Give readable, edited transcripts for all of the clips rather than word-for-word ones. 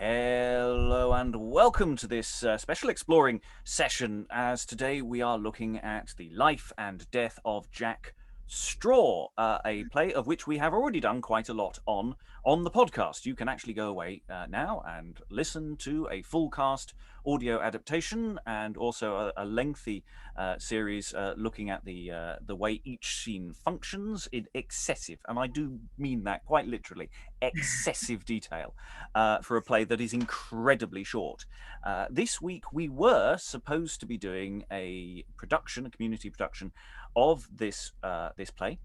Hello and welcome to this special exploring session, as today we are looking at the life and death of Jack Straw, a play of which we have already done quite a lot on the podcast. You can actually go away now and listen to a full cast audio adaptation and also a lengthy series looking at the way each scene functions in excessive, and I do mean that quite literally, excessive detail for a play that is incredibly short. This week we were supposed to be doing a community production of this play.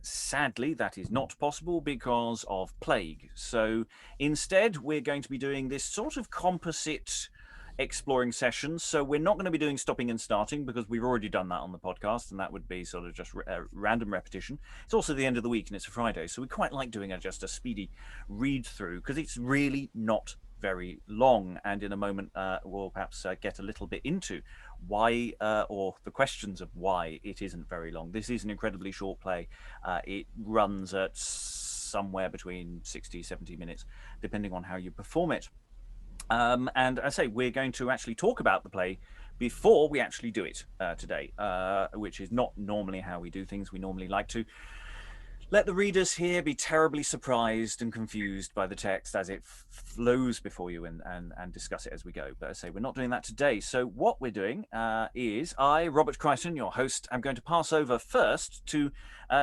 Sadly, that is not possible because of plague. So instead, we're going to be doing this sort of composite exploring sessions. So we're not going to be doing stopping and starting because we've already done that on the podcast, and that would be sort of just random repetition. It's also the end of the week and it's a Friday, so we quite like doing just a speedy read through because it's really not very long, and in a moment we'll perhaps get a little bit into why or the questions of why it isn't very long. This is an incredibly short play. It runs at somewhere between 60-70 minutes depending on how you perform it, and I say we're going to actually talk about the play before we actually do it today, which is not normally how we do things. We normally like to let the readers here be terribly surprised and confused by the text as it flows before you and discuss it as we go. But I say we're not doing that today. So what we're doing is I, Robert Crighton, your host, am going to pass over first to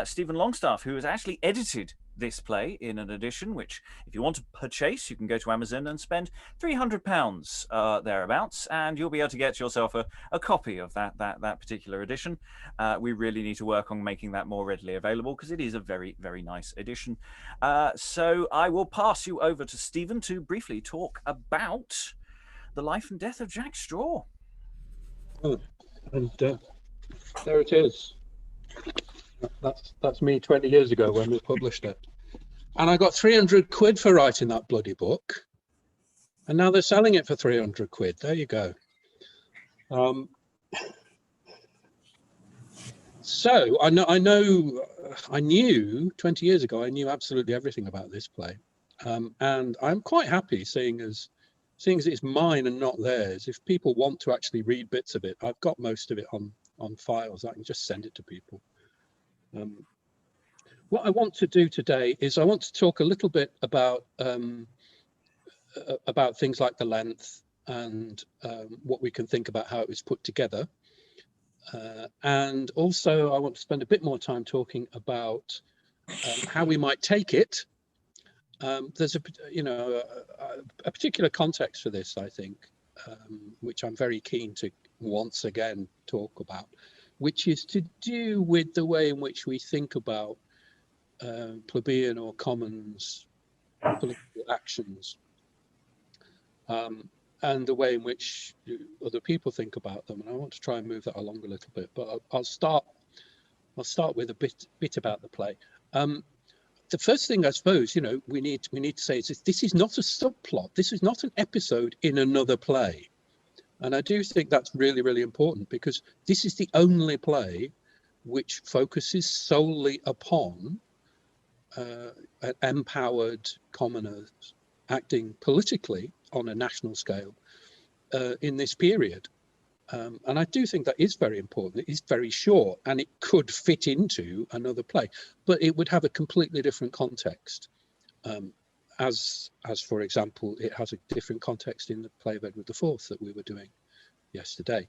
Stephen Longstaffe, who has actually edited this play in an edition which, if you want to purchase, you can go to Amazon and spend £300 thereabouts, and you'll be able to get yourself a copy of that particular edition. We really need to work on making that more readily available because it is a very, very nice edition. So I will pass you over to Stephen to briefly talk about the life and death of Jack Straw. Oh, and there it is. That's me 20 years ago when we published it. And I got 300 quid for writing that bloody book. And now they're selling it for 300 quid. There you go. So I knew 20 years ago, I knew absolutely everything about this play. And I'm quite happy seeing as it's mine and not theirs. If people want to actually read bits of it, I've got most of it on files. I can just send it to people. What I want to do today is I want to talk a little bit about things like the length and what we can think about how it was put together. And also I want to spend a bit more time talking about how we might take it. There's a particular context for this, I think, which I'm very keen to once again talk about, which is to do with the way in which we think about plebeian or commons political actions, and the way in which other people think about them. And I want to try and move that along a little bit, but I'll start with a bit about the play. The first thing I suppose we need to say is this is not a subplot. This is not an episode in another play. And I do think that's really, really important, because this is the only play which focuses solely upon empowered commoners acting politically on a national scale in this period. And I do think that is very important. It is very short, and it could fit into another play, but it would have a completely different context. As for example, it has a different context in the play of Edward IV that we were doing yesterday,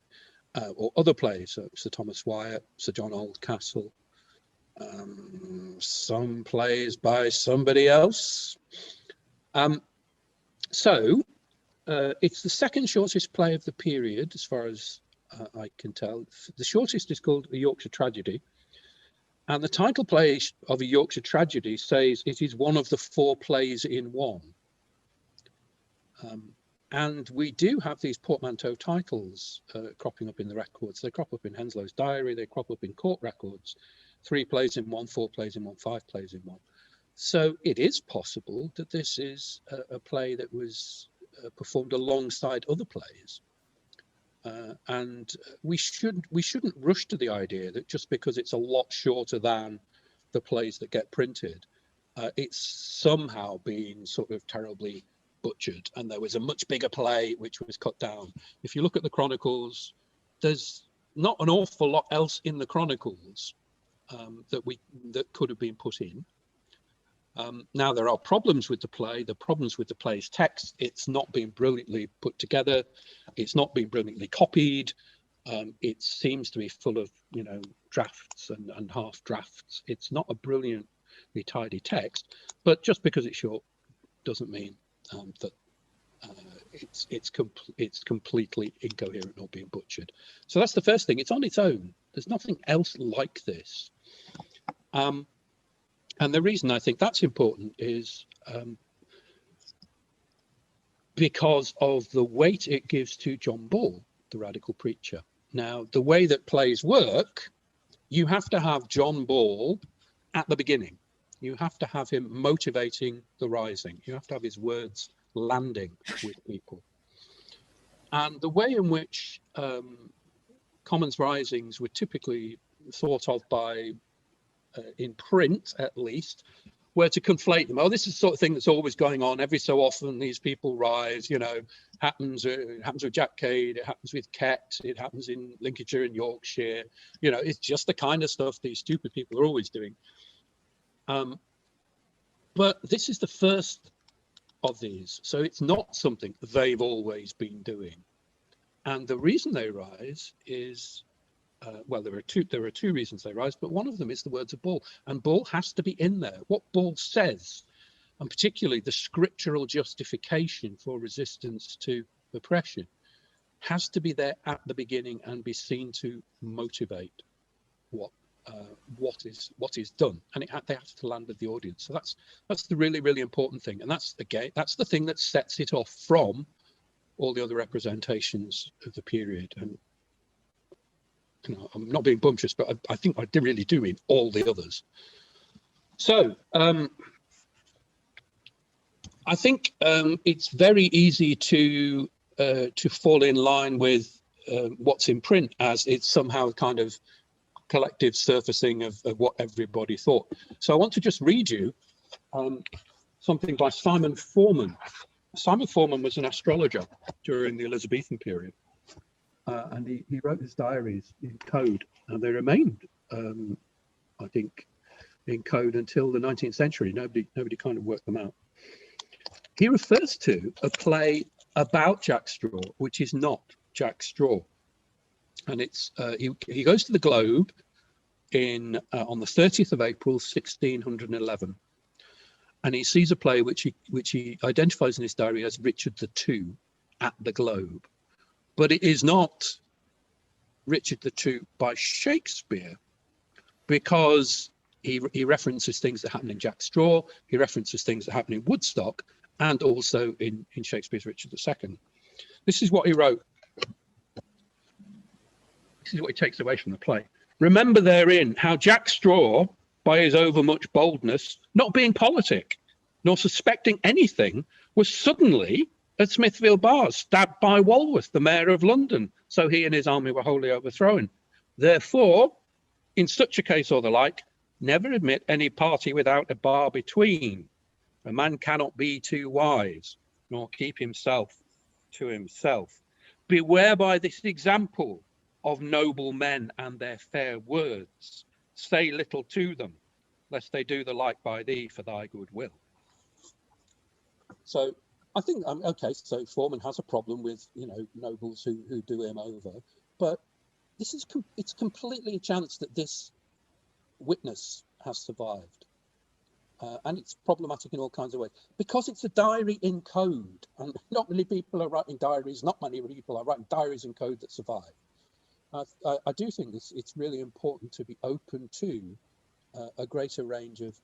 or other plays, Sir Thomas Wyatt, Sir John Oldcastle, some plays by somebody else. So it's the second shortest play of the period, as far as I can tell. The shortest is called A Yorkshire Tragedy. And the title play of A Yorkshire Tragedy says it is one of the 4 plays in one. And we do have these portmanteau titles cropping up in the records. They crop up in Henslow's diary, they crop up in court records. 3 plays in one, 4 plays in one, 5 plays in one. So it is possible that this is a play that was performed alongside other plays. And we shouldn't rush to the idea that just because it's a lot shorter than the plays that get printed, it's somehow been sort of terribly butchered, and there was a much bigger play which was cut down. If you look at the chronicles, there's not an awful lot else in the chronicles that could have been put in. Now there are problems with the play. The problems with the play's text. It's not been brilliantly put together. It's not been brilliantly copied. It seems to be full of, you know, drafts and half drafts. It's not a brilliantly tidy text, but just because it's short doesn't mean that it's completely incoherent or being butchered. So that's the first thing. It's on its own. There's nothing else like this. And the reason I think that's important is because of the weight it gives to John Ball, the radical preacher. Now, the way that plays work, you have to have John Ball at the beginning. You have to have him motivating the rising. You have to have his words landing with people. And the way in which Commons risings were typically thought of by, in print at least, were to conflate them. Oh, this is the sort of thing that's always going on. Every so often these people rise, you know, it happens with Jack Cade, it happens with Kett, it happens in Lincolnshire and Yorkshire. You know, it's just the kind of stuff these stupid people are always doing. But this is the first of these. So it's not something they've always been doing. And the reason they rise is, well, there are two reasons they rise, but one of them is the words of Ball, and Ball has to be in there. What Ball says, and particularly the scriptural justification for resistance to oppression, has to be there at the beginning and be seen to motivate what is done, and they have to land with the audience. So that's the really important thing, and that's the thing that sets it off from all the other representations of the period. And you know, I'm not being bumptious, but I think I really do mean all the others. So I think it's very easy to fall in line with what's in print, as it's somehow kind of collective surfacing of what everybody thought. So I want to just read you something by Simon Forman. Simon Forman was an astrologer during the Elizabethan period. And he wrote his diaries in code, and they remained, I think, in code until the 19th century. Nobody kind of worked them out. He refers to a play about Jack Straw, which is not Jack Straw, and it's he goes to the Globe on the 30th of April, 1611, and he sees a play which he identifies in his diary as Richard II at the Globe. But it is not Richard II by Shakespeare, because he references things that happen in Jack Straw, he references things that happen in Woodstock, and also in Shakespeare's Richard II. This is what he wrote. This is what he takes away from the play. Remember therein how Jack Straw, by his overmuch boldness, not being politic, nor suspecting anything, was suddenly at Smithfield Bars, stabbed by Walworth, the mayor of London, so he and his army were wholly overthrown. Therefore, in such a case or the like, never admit any party without a bar between. A man cannot be too wise, nor keep himself to himself. Beware by this example of noble men and their fair words. Say little to them, lest they do the like by thee for thy good will. So I think, okay, so Forman has a problem with, you know, nobles who do him over, but it's completely a chance that this witness has survived. And it's problematic in all kinds of ways, because it's a diary in code, and not many people are writing diaries, not many people are writing diaries in code that survive. I do think it's really important to be open to a greater range of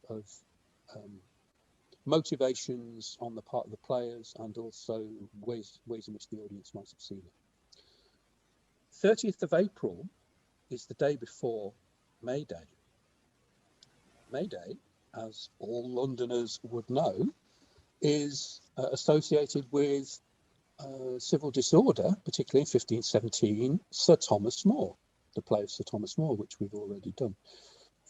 motivations on the part of the players, and also ways in which the audience might have seen it. 30th of April is the day before May Day. May Day, as all Londoners would know, is associated with civil disorder, particularly in 1517, Sir Thomas More, the play of Sir Thomas More, which we've already done.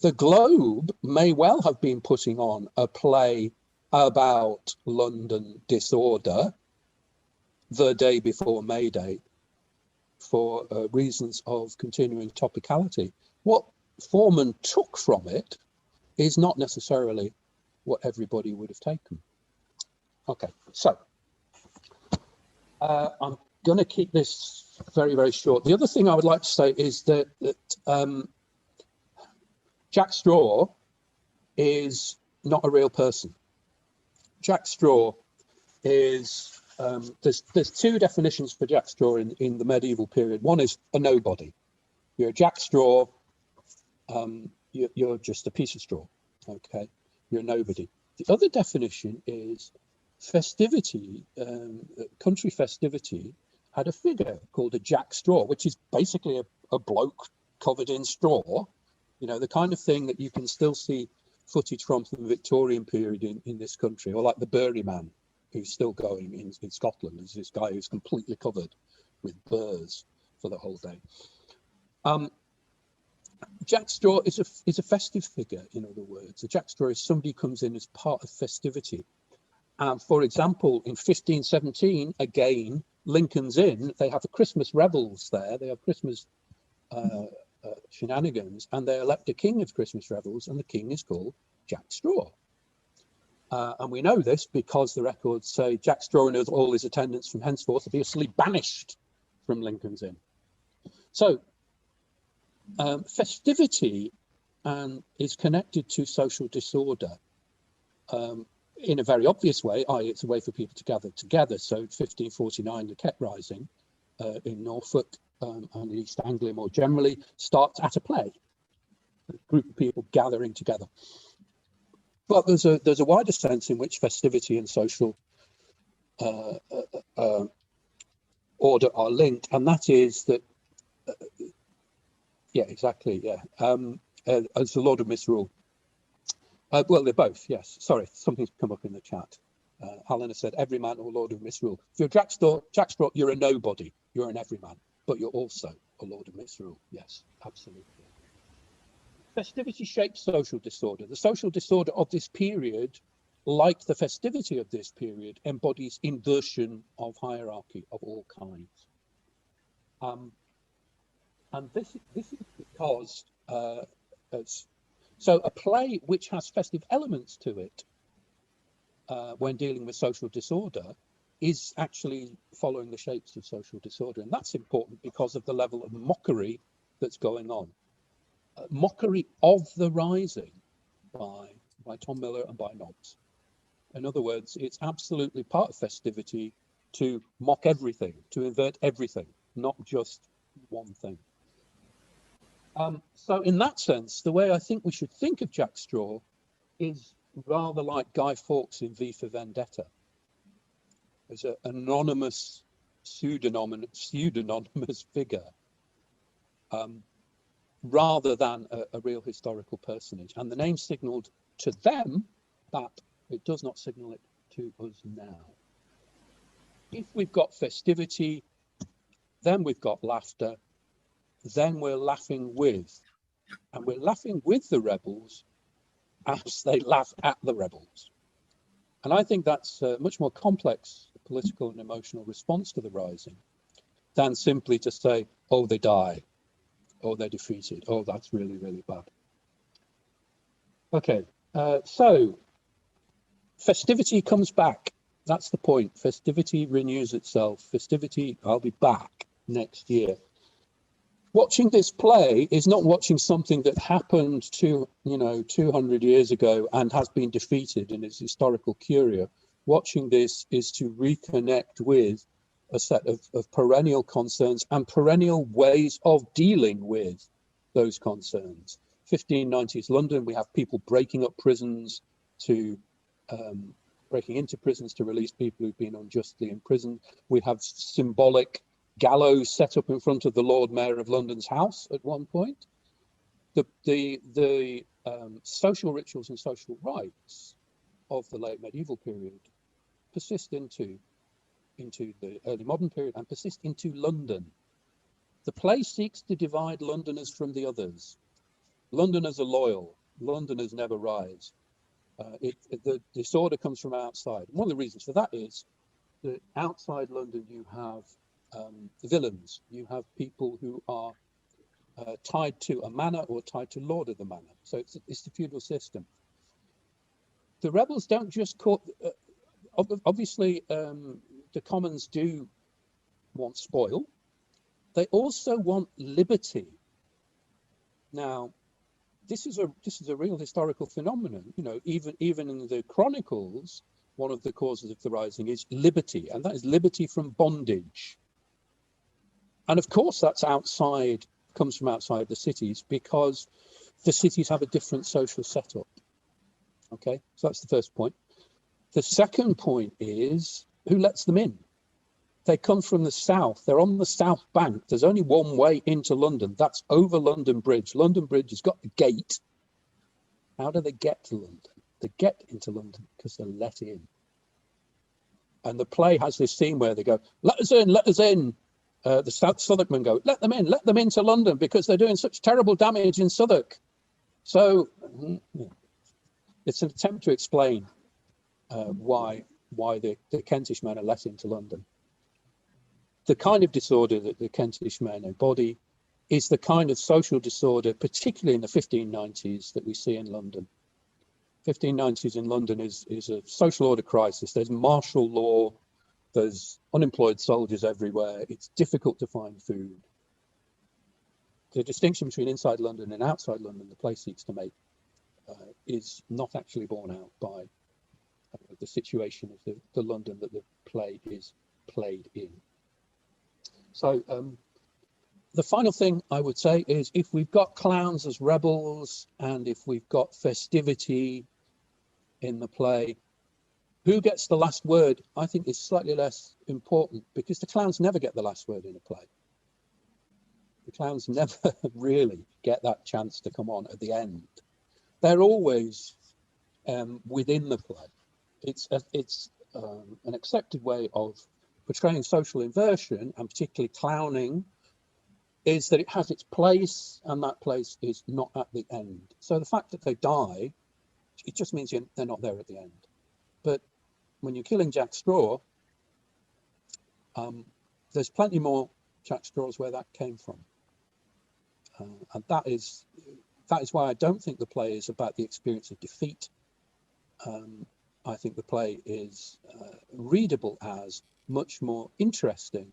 The Globe may well have been putting on a play about London disorder the day before May Day for reasons of continuing topicality. What Foreman took from it is not necessarily what everybody would have taken. Okay, so I'm going to keep this very, very short. The other thing I would like to say is that Jack Straw is not a real person. Jack Straw is, there's two definitions for Jack Straw in the medieval period. One is a nobody. You're a Jack Straw, you're just a piece of straw, okay? You're a nobody. The other definition is festivity, country festivity had a figure called a Jack Straw, which is basically a bloke covered in straw, you know, the kind of thing that you can still see footage from the Victorian period in this country, or like the Bury Man, who's still going in Scotland. There's this guy who's completely covered with burrs for the whole day. Jack Straw is a festive figure, in other words. A Jack Straw is somebody who comes in as part of festivity. For example, in 1517, again, Lincoln's Inn, they have the Christmas revels there. They have Christmas shenanigans, and they elect a king of Christmas revels, and the king is called Jack Straw. And we know this because the records say Jack Straw and all his attendants from henceforth obviously banished from Lincoln's Inn. So festivity is connected to social disorder in a very obvious way, i.e. it's a way for people to gather together. So 1549, the Ket Rising in Norfolk and East Anglia more generally starts at a play, a group of people gathering together. But there's a wider sense in which festivity and social order are linked, and that is that yeah, exactly, yeah. As the Lord of Misrule. Well, they're both, yes. Sorry, something's come up in the chat. Helen has said, every man or Lord of Misrule. If you're Jack Straw, you're a nobody. You're an everyman, but you're also a Lord of Misrule. Yes, absolutely. Festivity shapes social disorder. The social disorder of this period, like the festivity of this period, embodies inversion of hierarchy of all kinds. And this is because, so a play which has festive elements to it when dealing with social disorder is actually following the shapes of social disorder. And that's important because of the level of mockery that's going on. Mockery of the rising by Tom Miller and by Nobs. In other words, it's absolutely part of festivity to mock everything, to invert everything, not just one thing. So in that sense, the way I think we should think of Jack Straw is rather like Guy Fawkes in V for Vendetta. As an anonymous, pseudonymous figure, rather than a real historical personage. And the name signaled to them that it does not signal it to us now. If we've got festivity, then we've got laughter, then we're laughing with, and we're laughing with the rebels as they laugh at the rebels. And I think that's a much more complex political and emotional response to the rising than simply to say, oh, they die, oh, they're defeated, oh, that's really, really bad. Okay, so festivity comes back. That's the point. Festivity renews itself. Festivity, I'll be back next year. Watching this play is not watching something that happened 200 years ago and has been defeated in its historical curia. Watching this is to reconnect with a set of perennial concerns and perennial ways of dealing with those concerns. 1590s London, we have people breaking up prisons breaking into prisons to release people who've been unjustly imprisoned. We have symbolic gallows set up in front of the Lord Mayor of London's house at one point. The social rituals and social rites of the late medieval period persist into the early modern period and persist into London. The play seeks to divide Londoners from the others. Londoners are loyal. Londoners never rise. The disorder comes from outside. One of the reasons for that is that outside London you have villains. You have people who are tied to a manor or tied to lord of the manor. So it's the feudal system. The rebels don't just call. Obviously, the commons do want spoil. They also want liberty. Now, this is a real historical phenomenon. You know, even in the chronicles, one of the causes of the rising is liberty, and that is liberty from bondage. And of course, comes from outside the cities, because the cities have a different social setup. Okay, so that's the first point. The second point is, who lets them in? They come from the south. They're on the south bank. There's only one way into London. That's over London Bridge. London Bridge has got a gate. How do they get to London? They get into London because they're let in. And the play has this scene where they go, let us in, let us in. The Southwarkmen go, let them into London because they're doing such terrible damage in Southwark. So it's an attempt to explain why the Kentish men are let into London. The kind of disorder that the Kentish men embody is the kind of social disorder, particularly in the 1590s, that we see in London. 1590s in London is a social order crisis. There's martial law. There's unemployed soldiers everywhere. It's difficult to find food. The distinction between inside London and outside London the play seeks to make is not actually borne out by the situation of the London that the play is played in. So the final thing I would say is, if we've got clowns as rebels and if we've got festivity in the play, who gets the last word, I think, is slightly less important, because the clowns never get the last word in a play. The clowns never really get that chance to come on at the end. They're always within the play. It's an accepted way of portraying social inversion, and particularly clowning, is that it has its place, and that place is not at the end. So the fact that they die, it just means they're not there at the end. But when you're killing Jack Straw, there's plenty more Jack Straws where that came from. And that is why I don't think the play is about the experience of defeat. I think the play is readable as much more interesting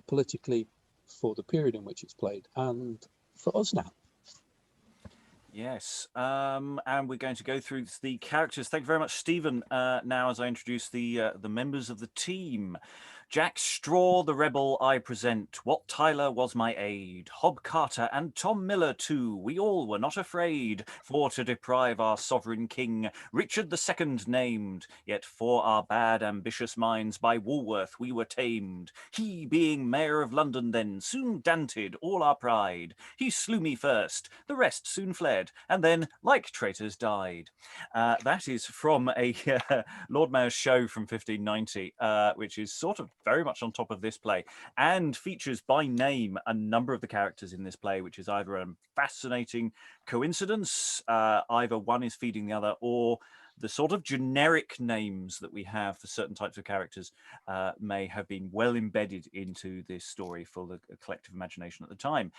politically for the period in which it's played and for us now. Yes, and we're going to go through the characters. Thank you very much, Stephen. Now, as I introduce the members of the team. Jack Straw, the rebel, I present. Wat Tyler was my aid. Hob Carter and Tom Miller too. We all were not afraid for to deprive our sovereign king, Richard II named. Yet for our bad ambitious minds by Woolworth we were tamed. He, being mayor of London then, soon danted all our pride. He slew me first, the rest soon fled, and then, like traitors, died. That is from a Lord Mayor's show from 1590, which is sort of very much on top of this play, and features by name a number of the characters in this play, which is either a fascinating coincidence, either one is feeding the other, or the sort of generic names that we have for certain types of characters may have been well embedded into this story for the collective imagination at the time.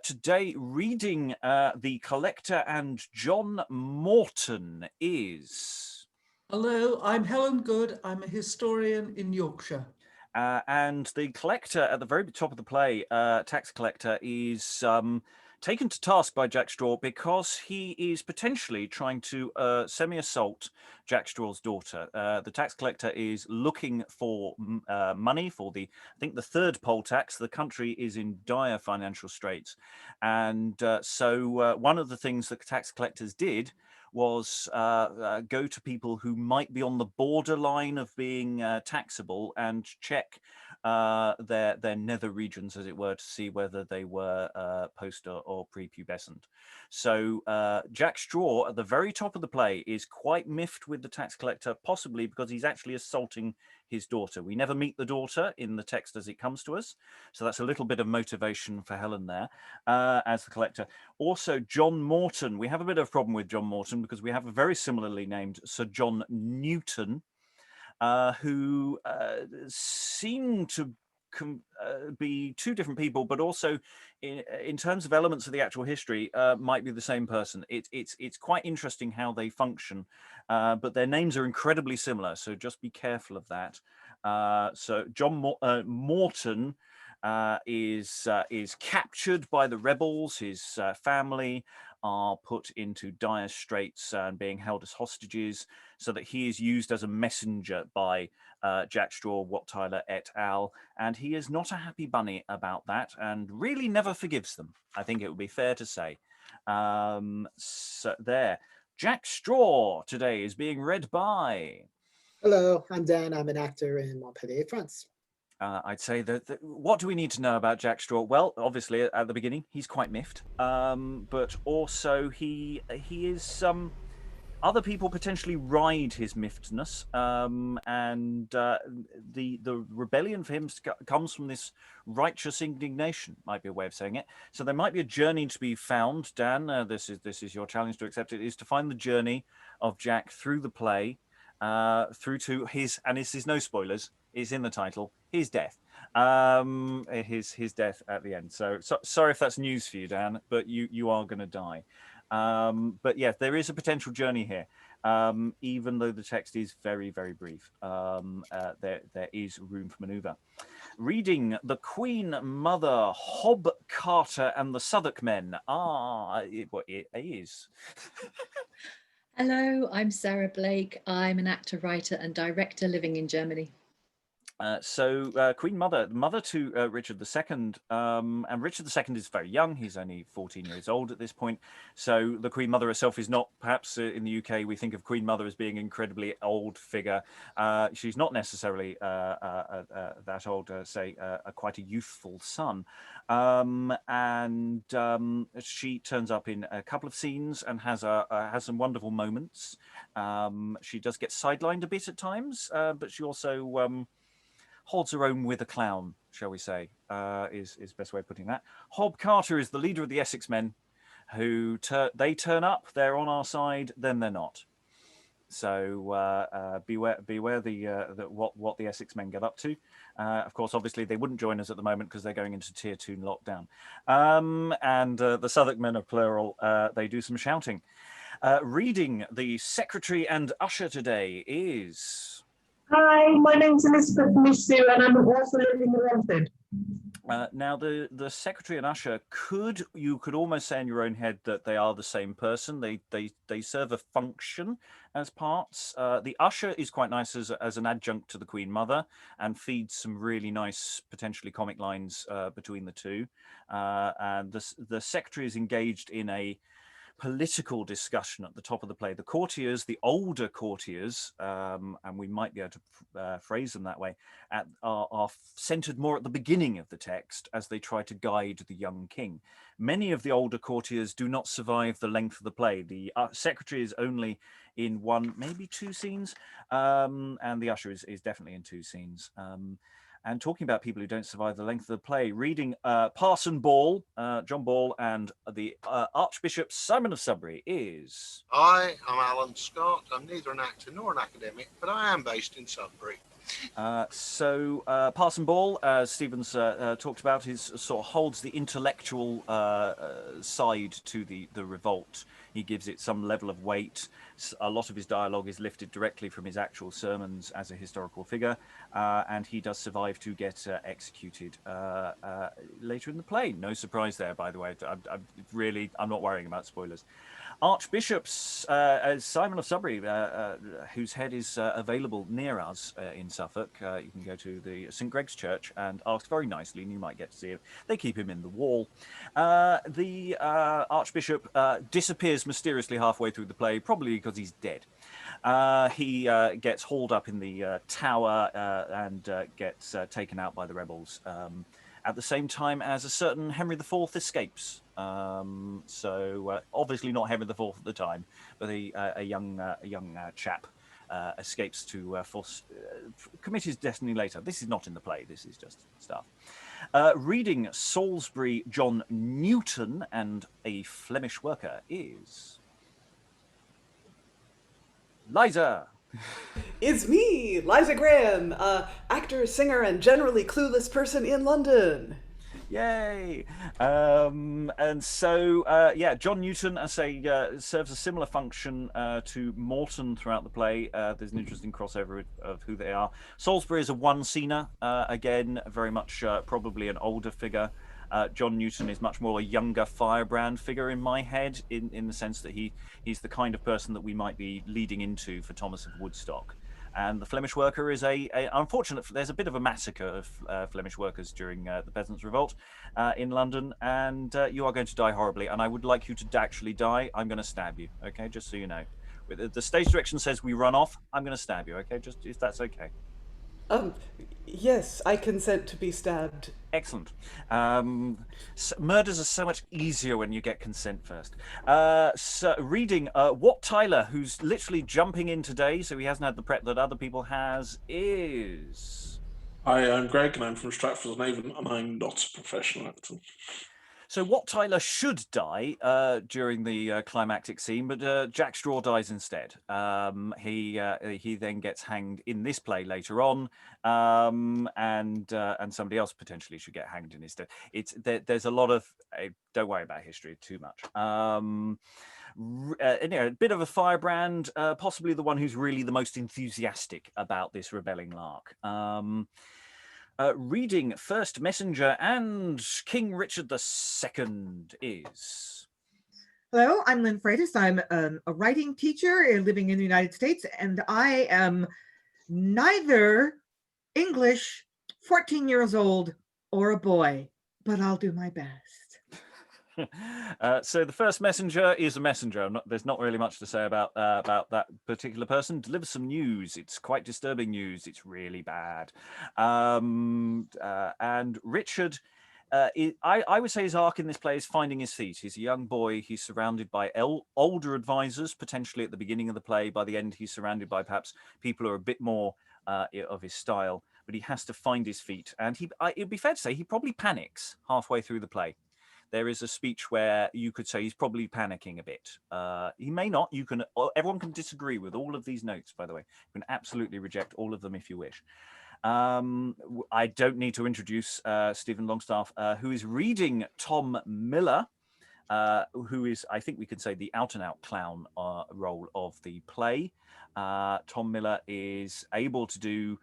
Today, reading The Collector and John Morton is... Hello, I'm Helen Good. I'm a historian in Yorkshire. And the collector at the very top of the play, tax collector, is taken to task by Jack Straw because he is potentially trying to semi-assault Jack Straw's daughter. The tax collector is looking for money for I think the third poll tax. The country is in dire financial straits. And so one of the things that tax collectors did was go to people who might be on the borderline of being taxable and check their nether regions, as it were, to see whether they were post or prepubescent. So Jack Straw at the very top of the play is quite miffed with the tax collector, possibly because he's actually assaulting his daughter. We never meet the daughter in the text as it comes to us, so that's a little bit of motivation for Helen there as the collector. Also, John Morton. We have a bit of a problem with John Morton because we have a very similarly named Sir John Newton, who seem to be two different people, but also in terms of elements of the actual history, might be the same person. It's quite interesting how they function, but their names are incredibly similar, so just be careful of that. So John Morton is captured by the rebels. His family are put into dire straits and being held as hostages, so that he is used as a messenger by Jack Straw, Wat Tyler et al. And he is not a happy bunny about that, and really never forgives them, I think it would be fair to say. So there. Jack Straw today is being read by... Hello, I'm Dan. I'm an actor in Montpellier, France. I'd say that what do we need to know about Jack Straw? Well, obviously at the beginning he's quite miffed, but also he is other people potentially ride his miffedness, and the rebellion for him comes from this righteous indignation, might be a way of saying it. So there might be a journey to be found. Dan, this is your challenge to accept it, is to find the journey of Jack through the play, through to his, and this is no spoilers, is in the title, his death. His death at the end. So sorry if that's news for you, Dan, but you are going to die. But yes, there is a potential journey here, even though the text is very, very brief. There is room for manoeuvre. Reading The Queen Mother, Hob Carter and the Southwarkmen. It is. Hello, I'm Sarah Blake. I'm an actor, writer and director living in Germany. Queen Mother, mother to Richard II, and Richard II is very young. He's only 14 years old at this point. So the Queen Mother herself is not, perhaps in the UK, we think of Queen Mother as being an incredibly old figure. She's not necessarily that old, quite a youthful son. She turns up in a couple of scenes and has some wonderful moments. She does get sidelined a bit at times, but she also... holds her own with a clown, shall we say, is the best way of putting that. Hob Carter is the leader of the Essex men, who they turn up, they're on our side, then they're not. So beware what the Essex men get up to. Of course, obviously, they wouldn't join us at the moment because they're going into Tier 2 lockdown. The Southwarkmen are plural. They do some shouting. Reading The Secretary and Usher today is... Hi, my name's Elizabeth Amisu and I'm also living in Romford. Now, the Secretary and Usher you could almost say in your own head that they are the same person. They serve a function as parts. The Usher is quite nice as an adjunct to the Queen Mother and feeds some really nice, potentially comic lines between the two. And the Secretary is engaged in a political discussion at the top of the play. The courtiers, the older courtiers, and we might be able to phrase them that way, are centered more at the beginning of the text as they try to guide the young king. Many of the older courtiers do not survive the length of the play. The secretary is only in one, maybe two scenes, and the usher is definitely in two scenes. And talking about people who don't survive the length of the play, reading Parson Ball, John Ball, and the Archbishop Simon of Sudbury is... Hi, I'm Alan Scott. I'm neither an actor nor an academic, but I am based in Sudbury. Parson Ball, as Stephen's talked about, sort of holds the intellectual side to the revolt. He gives it some level of weight. A lot of his dialogue is lifted directly from his actual sermons as a historical figure, and he does survive to get executed later in the play. No surprise there, by the way. I'm not worrying about spoilers. Archbishops, Simon of Sudbury, whose head is available near us in Suffolk. You can go to the St Greg's Church and ask very nicely, and you might get to see him. They keep him in the wall. The Archbishop disappears mysteriously halfway through the play, probably because he's dead. He gets hauled up in the tower and gets taken out by the rebels. At the same time as a certain Henry IV escapes. So obviously not Henry IV at the time, but a young chap escapes to commit his destiny later. This is not in the play. This is just stuff. Reading Salisbury, John Newton, and a Flemish worker is Liza. It's me, Liza Graham, actor, singer, and generally clueless person in London. Yay! And so, yeah, John Newton, I say, serves a similar function to Morton throughout the play. There's an interesting crossover of who they are. Salisbury is a one-scener, again, very much probably an older figure. John Newton is much more a younger firebrand figure in my head, in the sense that he's the kind of person that we might be leading into for Thomas of Woodstock. And the Flemish worker is unfortunate. There's a bit of a massacre of Flemish workers during the Peasants' Revolt in London, and you are going to die horribly. And I would like you to actually die. I'm going to stab you, okay? Just so you know. The stage direction says we run off. I'm going to stab you, okay? Just if that's okay. Yes, I consent to be stabbed. Excellent. Murders are so much easier when you get consent first. So reading Wat Tyler, who's literally jumping in today, so he hasn't had the prep that other people has, is... Hi, I'm Greg, and I'm from Stratford-on-Avon, and I'm not a professional actor. So Wat Tyler should die during the climactic scene, but Jack Straw dies instead. He then gets hanged in this play later on, and somebody else potentially should get hanged in his stead. There's a lot of don't worry about history too much. Anyway, a bit of a firebrand, possibly the one who's really the most enthusiastic about this rebelling lark. Reading First Messenger and King Richard II is... Hello, I'm Lynn Freitas. I'm a writing teacher living in the United States, and I am neither English, 14 years old, or a boy, but I'll do my best. So the First Messenger is a messenger. There's not really much to say about that particular person. Delivers some news. It's quite disturbing news. It's really bad. And Richard, I would say his arc in this play is finding his feet. He's a young boy. He's surrounded by older advisors, potentially at the beginning of the play. By the end, he's surrounded by perhaps people who are a bit more of his style. But he has to find his feet. And it'd be fair to say he probably panics halfway through the play. There is a speech where you could say he's probably panicking a bit. He may not. Everyone can disagree with all of these notes, by the way. You can absolutely reject all of them if you wish. I don't need to introduce Stephen Longstaffe, who is reading Tom Miller, who is, I think we could say, the out-and-out clown role of the play. Tom Miller is able to do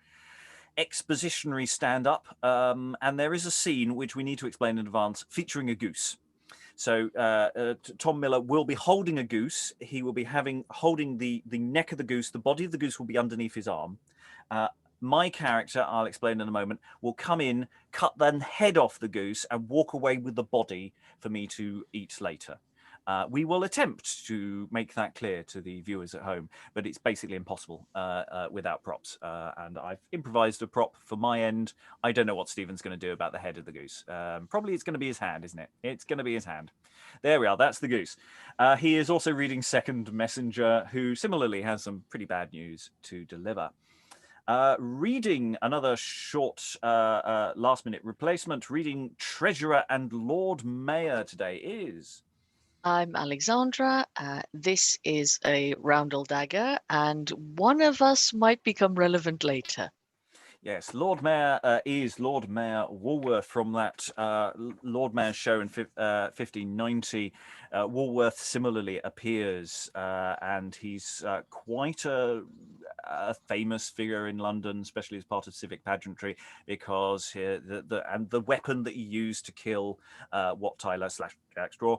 expositionary stand-up, and there is a scene which we need to explain in advance featuring a goose. So Tom Miller will be holding a goose. He will be holding the neck of the goose. The body of the goose will be underneath his arm. My character, I'll explain in a moment, will come in, cut the head off the goose, and walk away with the body for me to eat later. We will attempt to make that clear to the viewers at home, but it's basically impossible without props. And I've improvised a prop for my end. I don't know what Stephen's going to do about the head of the goose. Probably it's going to be his hand, isn't it? It's going to be his hand. There we are. That's the goose. He is also reading Second Messenger, who similarly has some pretty bad news to deliver. Reading another short last-minute replacement, reading Treasurer and Lord Mayor today is... I'm Alexandra. This is a roundel dagger, and one of us might become relevant later. Yes, Lord Mayor is Lord Mayor Woolworth from that Lord Mayor show in 1590. Woolworth similarly appears, and he's quite a famous figure in London, especially as part of civic pageantry, because the weapon that he used to kill Wat Tyler / Jack Straw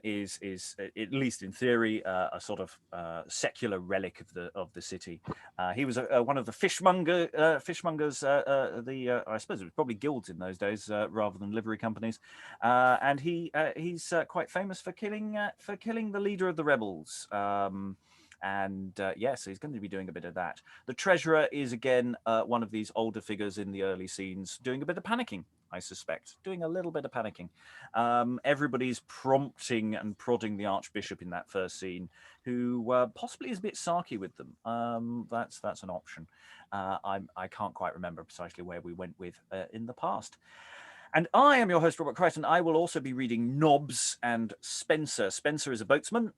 is at least in theory a sort of secular relic of the city. He was one of the fishmongers. I suppose it was probably guilds in those days rather than livery companies, and he's quite famous for killing the leader of the rebels. And yeah, so he's going to be doing a bit of that. The treasurer is again one of these older figures in the early scenes, doing a bit of panicking, I suspect, doing a little bit of panicking. Everybody's prompting and prodding the Archbishop in that first scene, who possibly is a bit sarky with them. That's an option. I can't quite remember precisely where we went with in the past. And I am your host, Robert Crighton. I will also be reading Nobs and Spenser. Spenser is a boatsman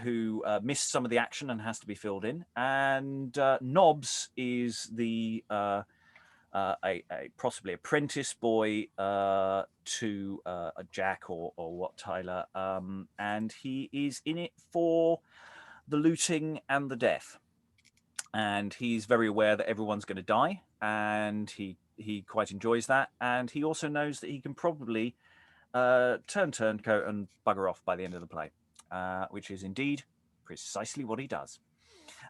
who missed some of the action and has to be filled in. And Nobs is the possibly apprentice boy to a Jack or what Tyler. And he is in it for the looting and the death. And he's very aware that everyone's going to die. And he quite enjoys that, and he also knows that he can probably turn turncoat and bugger off by the end of the play, which is indeed precisely what he does.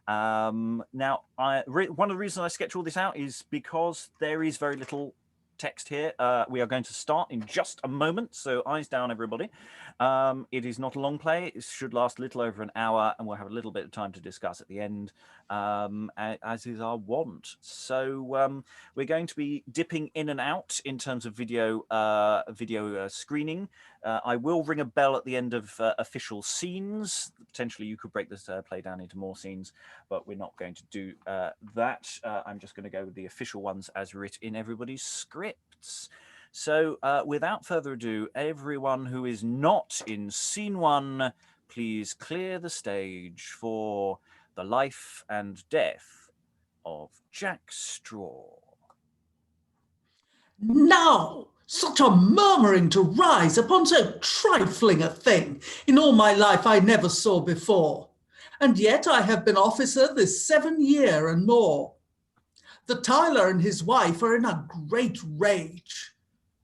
Now, one of the reasons I sketch all this out is because there is very little text here. We are going to start in just a moment, so eyes down, everybody. It is not a long play. It should last a little over an hour, and we'll have a little bit of time to discuss at the end, as is our wont. So we're going to be dipping in and out in terms of video screening. I will ring a bell at the end of official scenes. Potentially you could break this play down into more scenes, but we're not going to do that. I'm just going to go with the official ones as written in everybody's scripts. So without further ado, everyone who is not in scene 1, please clear the stage for the life and death of Jack Straw. Now, such a murmuring to rise upon so trifling a thing in all my life I never saw before, and yet I have been officer this 7 year and more. The Tyler and his wife are in a great rage,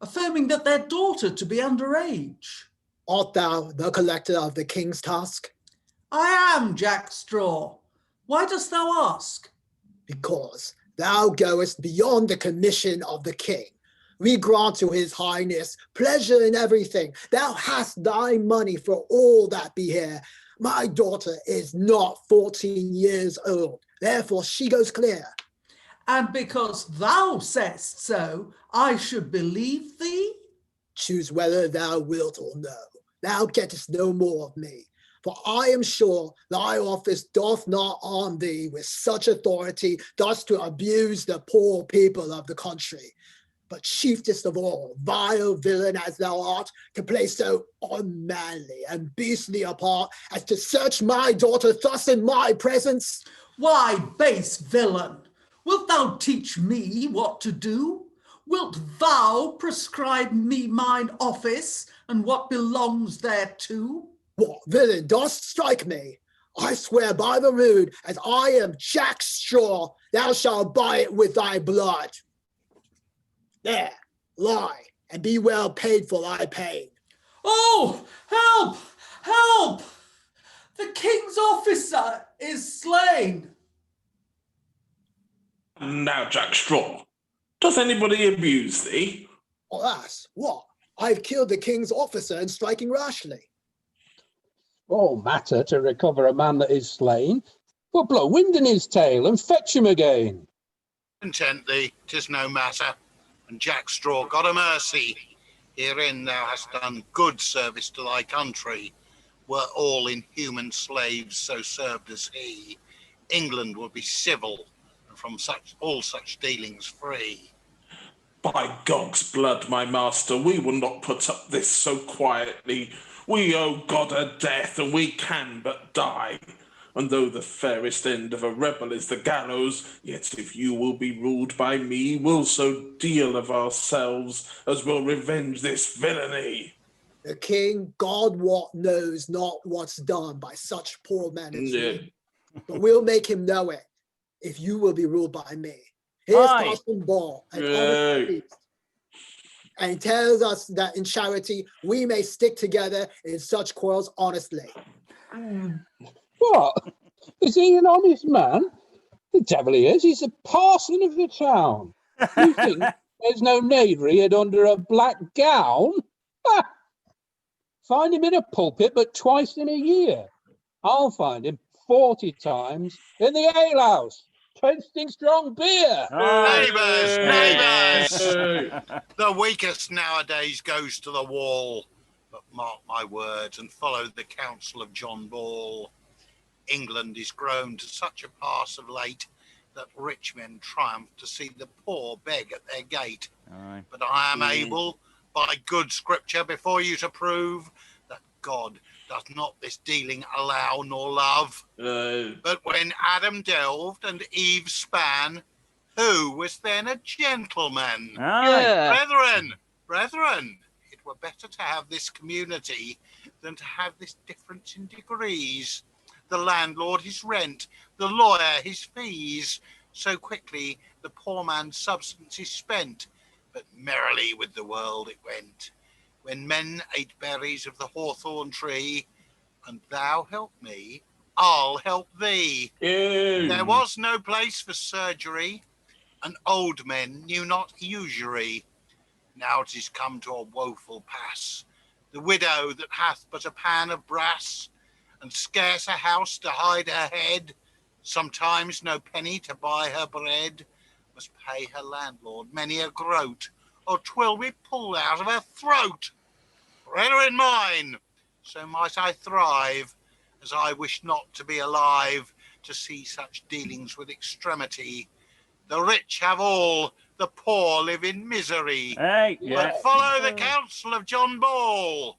affirming that their daughter to be underage. Art thou the collector of the king's task? I am, Jack Straw. Why dost thou ask? Because thou goest beyond the commission of the king. We grant to his highness pleasure in everything. Thou hast thy money for all that be here. My daughter is not 14 years old, therefore she goes clear. And because thou sayest so, I should believe thee? Choose whether thou wilt or no. Thou gettest no more of me. For I am sure thy office doth not arm thee with such authority thus to abuse the poor people of the country. But chiefest of all, vile villain as thou art, to play so unmanly and beastly a part as to search my daughter thus in my presence. Why, base villain, wilt thou teach me what to do? Wilt thou prescribe me mine office and what belongs thereto? What, villain, dost strike me? I swear by the rood, as I am Jack Straw, thou shalt buy it with thy blood. There, lie, and be well paid for thy pain. Oh, help, help! The king's officer is slain. Now, Jack Straw, does anybody abuse thee? Alas, what? I've killed the king's officer in striking rashly. All matter to recover a man that is slain, but blow wind in his tail and fetch him again. Content thee, 'tis no matter. And Jack Straw, God a mercy, herein thou hast done good service to thy country. Were all inhuman slaves so served as he, England would be civil and from all such dealings free. By Gog's blood, my master, we will not put up this so quietly. We owe God a death, and we can but die. And though the fairest end of a rebel is the gallows, yet if you will be ruled by me, we'll so deal of ourselves as will revenge this villainy. The king, God what knows not what's done by such poor men as you. But we'll make him know it, if you will be ruled by me. Here's Parson Ball, an honest priest, and he tells us that in charity we may stick together in such quarrels honestly. What? Is he an honest man? The devil he is. He's the parson of the town. You think there's no knavery hid under a black gown? Find him in a pulpit but twice in a year. I'll find him 40 times in the alehouse, tasting strong beer. Neighbours, neighbours! The weakest nowadays goes to the wall. But mark my words and follow the counsel of John Ball. England is grown to such a pass of late that rich men triumph to see the poor beg at their gate. Aye. But I am able, by good scripture before you, to prove that God doth not this dealing allow nor love. But when Adam delved and Eve span, who was then a gentleman? Aye. Brethren, it were better to have this community than to have this difference in degrees. The landlord his rent, the lawyer his fees. So quickly the poor man's substance is spent, but merrily with the world it went. When men ate berries of the hawthorn tree, and thou help me, I'll help thee. There was no place for surgery, and old men knew not usury. Now 'tis come to a woeful pass. The widow that hath but a pan of brass, and scarce a house to hide her head, sometimes no penny to buy her bread, must pay her landlord many a groat, or 'twill be pulled out of her throat. Brethren mine, so might I thrive, as I wish not to be alive to see such dealings with extremity. The rich have all, the poor live in misery. But follow the counsel of John Ball.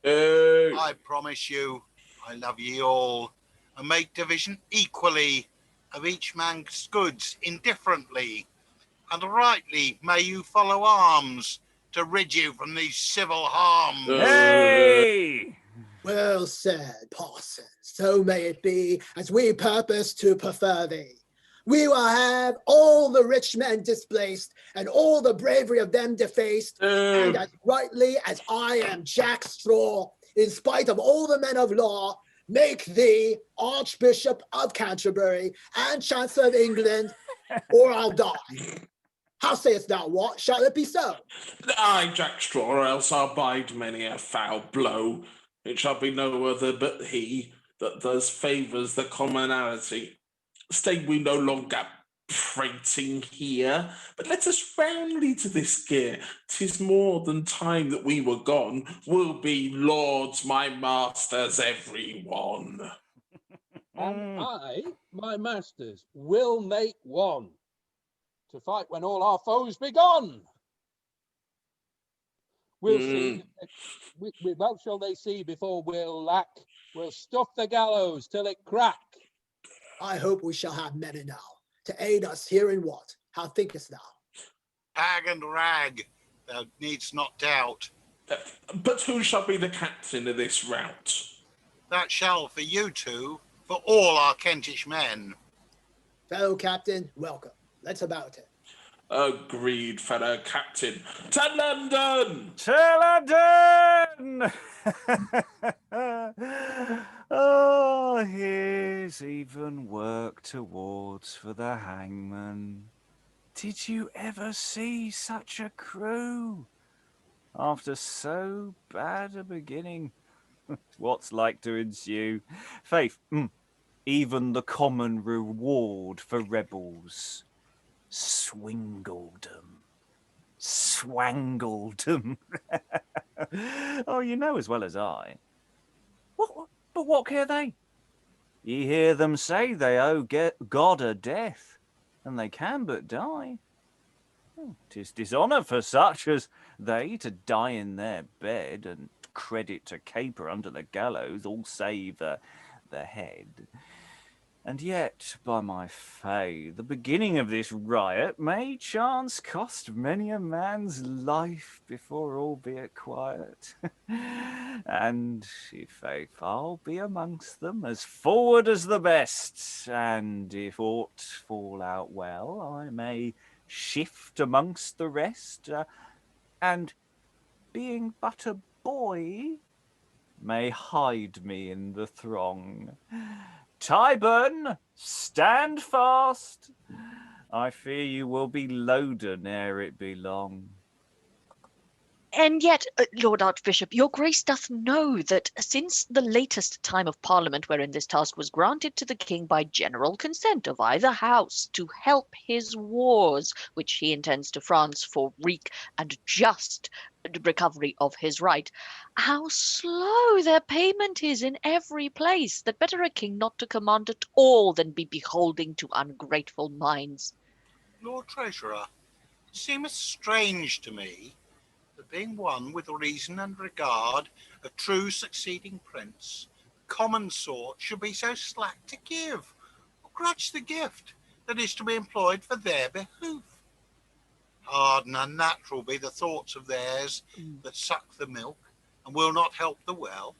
I promise you, I love ye all, and make division equally of each man's goods indifferently. And rightly may you follow arms to rid you from these civil harms. Hey! Well said, Parson. So may it be, as we purpose to prefer thee. We will have all the rich men displaced, and all the bravery of them defaced, and as rightly as I am Jack Straw, in spite of all the men of law, make thee Archbishop of Canterbury and Chancellor of England, or I'll die. How sayest thou, what? Shall it be so? Aye, Jack Straw, or else I'll bide many a foul blow. It shall be no other but he that thus favours the commonality. Stay we no longer prating here, but let us roundly to this gear. 'Tis more than time that we were gone. We'll be lords, my masters, every one. And I, my masters, will make one to fight when all our foes be gone. We'll see. Well shall they see before we'll lack. We'll stuff the gallows till it crack. I hope we shall have men enow to aid us here in what? How thinkest thou? Tag and rag, thou needst not doubt. But who shall be the captain of this rout? That shall for you two, for all our Kentish men. Fellow captain, welcome. Let's about it. Agreed, fellow captain. To London! To London! Oh, here's even work towards for the hangman. Did you ever see such a crew? After so bad a beginning, what's like to ensue? Faith, even the common reward for rebels. Swingled 'em. Oh, you know as well as I. But what care they? Ye hear them say they owe God a death, and they can but die. 'Tis dishonour for such as they to die in their bed, and credit to caper under the gallows, all save the head. And yet, by my fay, the beginning of this riot may chance cost many a man's life before all be at quiet. And, i' faith, I'll be amongst them, as forward as the best, and if aught fall out well, I may shift amongst the rest, and, being but a boy, may hide me in the throng. Tyburn, stand fast. I fear you will be loaden ere it be long. And yet, Lord Archbishop, your grace doth know that since the latest time of Parliament wherein this task was granted to the king by general consent of either house to help his wars, which he intends to France for wreak and just recovery of his right, how slow their payment is in every place, that better a king not to command at all than be beholding to ungrateful minds. Lord Treasurer, it seemeth strange to me that being one with reason and regard, a true succeeding prince, common sort should be so slack to give, or grudge the gift that is to be employed for their behoof. Hard and unnatural be the thoughts of theirs that suck the milk, and will not help the well.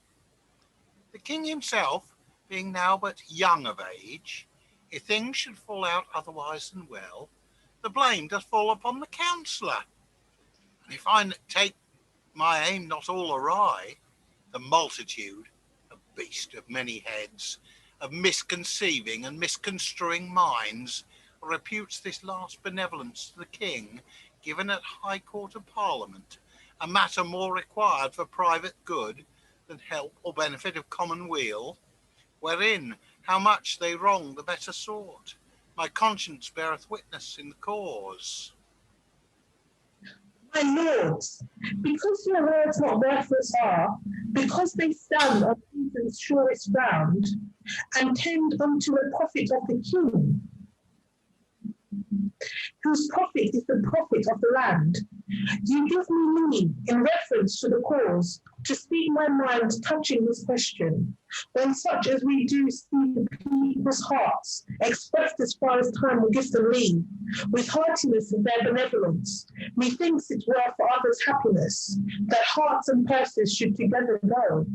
The king himself, being now but young of age, if things should fall out otherwise than well, the blame doth fall upon the counsellor. And if I take my aim not all awry, the multitude, a beast of many heads, of misconceiving and misconstruing minds, reputes this last benevolence to the king, given at High Court of Parliament, a matter more required for private good than help or benefit of common weal, wherein how much they wrong the better sort. My conscience beareth witness in the cause. My lords, because your words not worthless are, because they stand on reason's surest ground, and tend unto a profit of the king, whose profit is the profit of the land, you give me leave, in reference to the cause, to speak my mind touching this question, when such as we do see the people's hearts, expressed as far as time will give them leave, with heartiness of their benevolence, methinks it were for others' happiness, that hearts and purses should together go.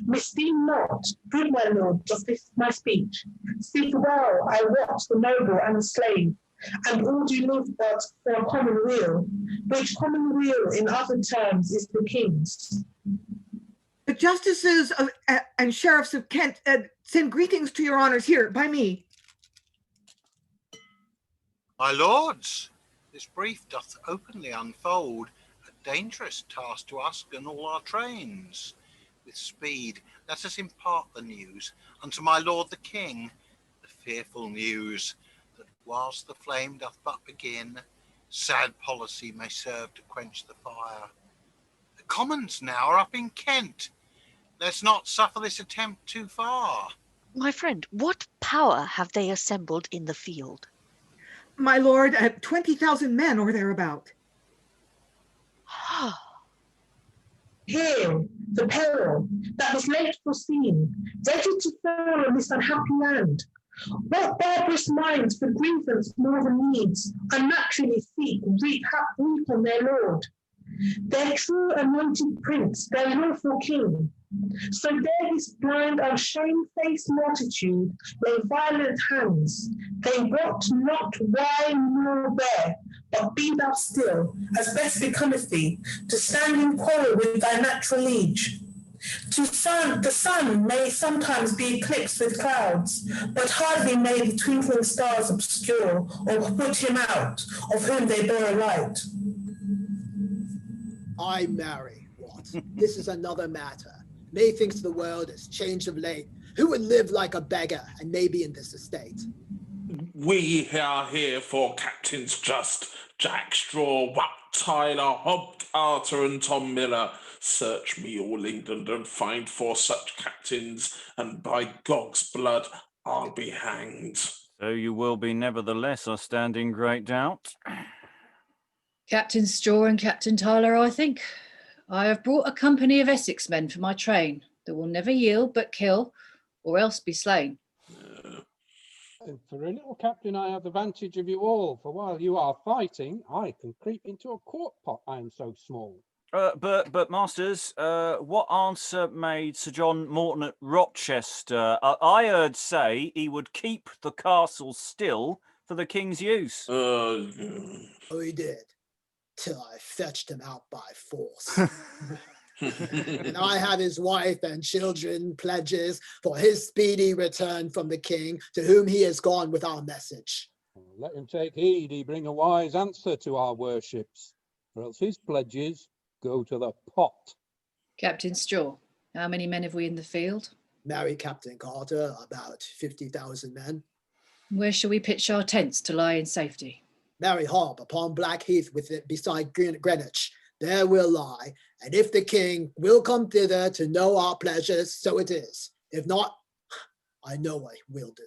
Misdeem not, good my lord, of this my speech. Speak well, I wot, the noble and the slave, and all do live but for a common weal, which common weal in other terms is the king's. The justices and sheriffs of Kent send greetings to your honors here by me. My lords, this brief doth openly unfold a dangerous task to us and all our trains. With speed let us impart the news unto my lord the king, the fearful news that whilst the flame doth but begin, sad policy may serve to quench the fire. The commons now are up in Kent. Let's not suffer this attempt too far. My friend, what power have they assembled in the field? My lord, 20,000 men or thereabout. Here, the peril that was late foreseen, ready to fall on this unhappy land. What barbarous minds for grievance more than needs, unnaturally seek, reap on their lord, their true anointed prince, their lawful king. So there his blind and shamefaced multitude lay violent hands. They wot not why nor where, but be thou still, as best becometh thee, to stand in quarrel with thy natural liege. The sun may sometimes be eclipsed with clouds, but hardly may the twinkling stars obscure or put him out, of whom they bear a light. I marry, what? This is another matter. Methinks the world has changed of late. Who would live like a beggar and maybe in this estate? We are here for captains just, Jack Straw, Wat Tyler, Hob Carter and Tom Miller. Search me all England and find for such captains, and by Gog's blood I'll be hanged. So you will be nevertheless, I stand in great doubt. Captain Straw and Captain Tyler, I think. I have brought a company of Essex men for my train that will never yield but kill, or else be slain. For a little captain, I have the vantage of you all, for while you are fighting, I can creep into a quart pot, I am so small. But masters, what answer made Sir John Morton at Rochester? I heard say he would keep the castle still for the king's use. Oh, he did, till I fetched him out by force. And I have his wife and children pledges for his speedy return from the king, to whom he has gone with our message. Let him take heed he bring a wise answer to our worships, or else his pledges go to the pot. Captain Straw, how many men have we in the field? Marry Captain Carter, about 50,000 men. Where shall we pitch our tents to lie in safety? Marry Harp upon Blackheath with it beside Greenwich. There we'll lie, and if the king will come thither to know our pleasures, so it is. If not, I know what we'll do.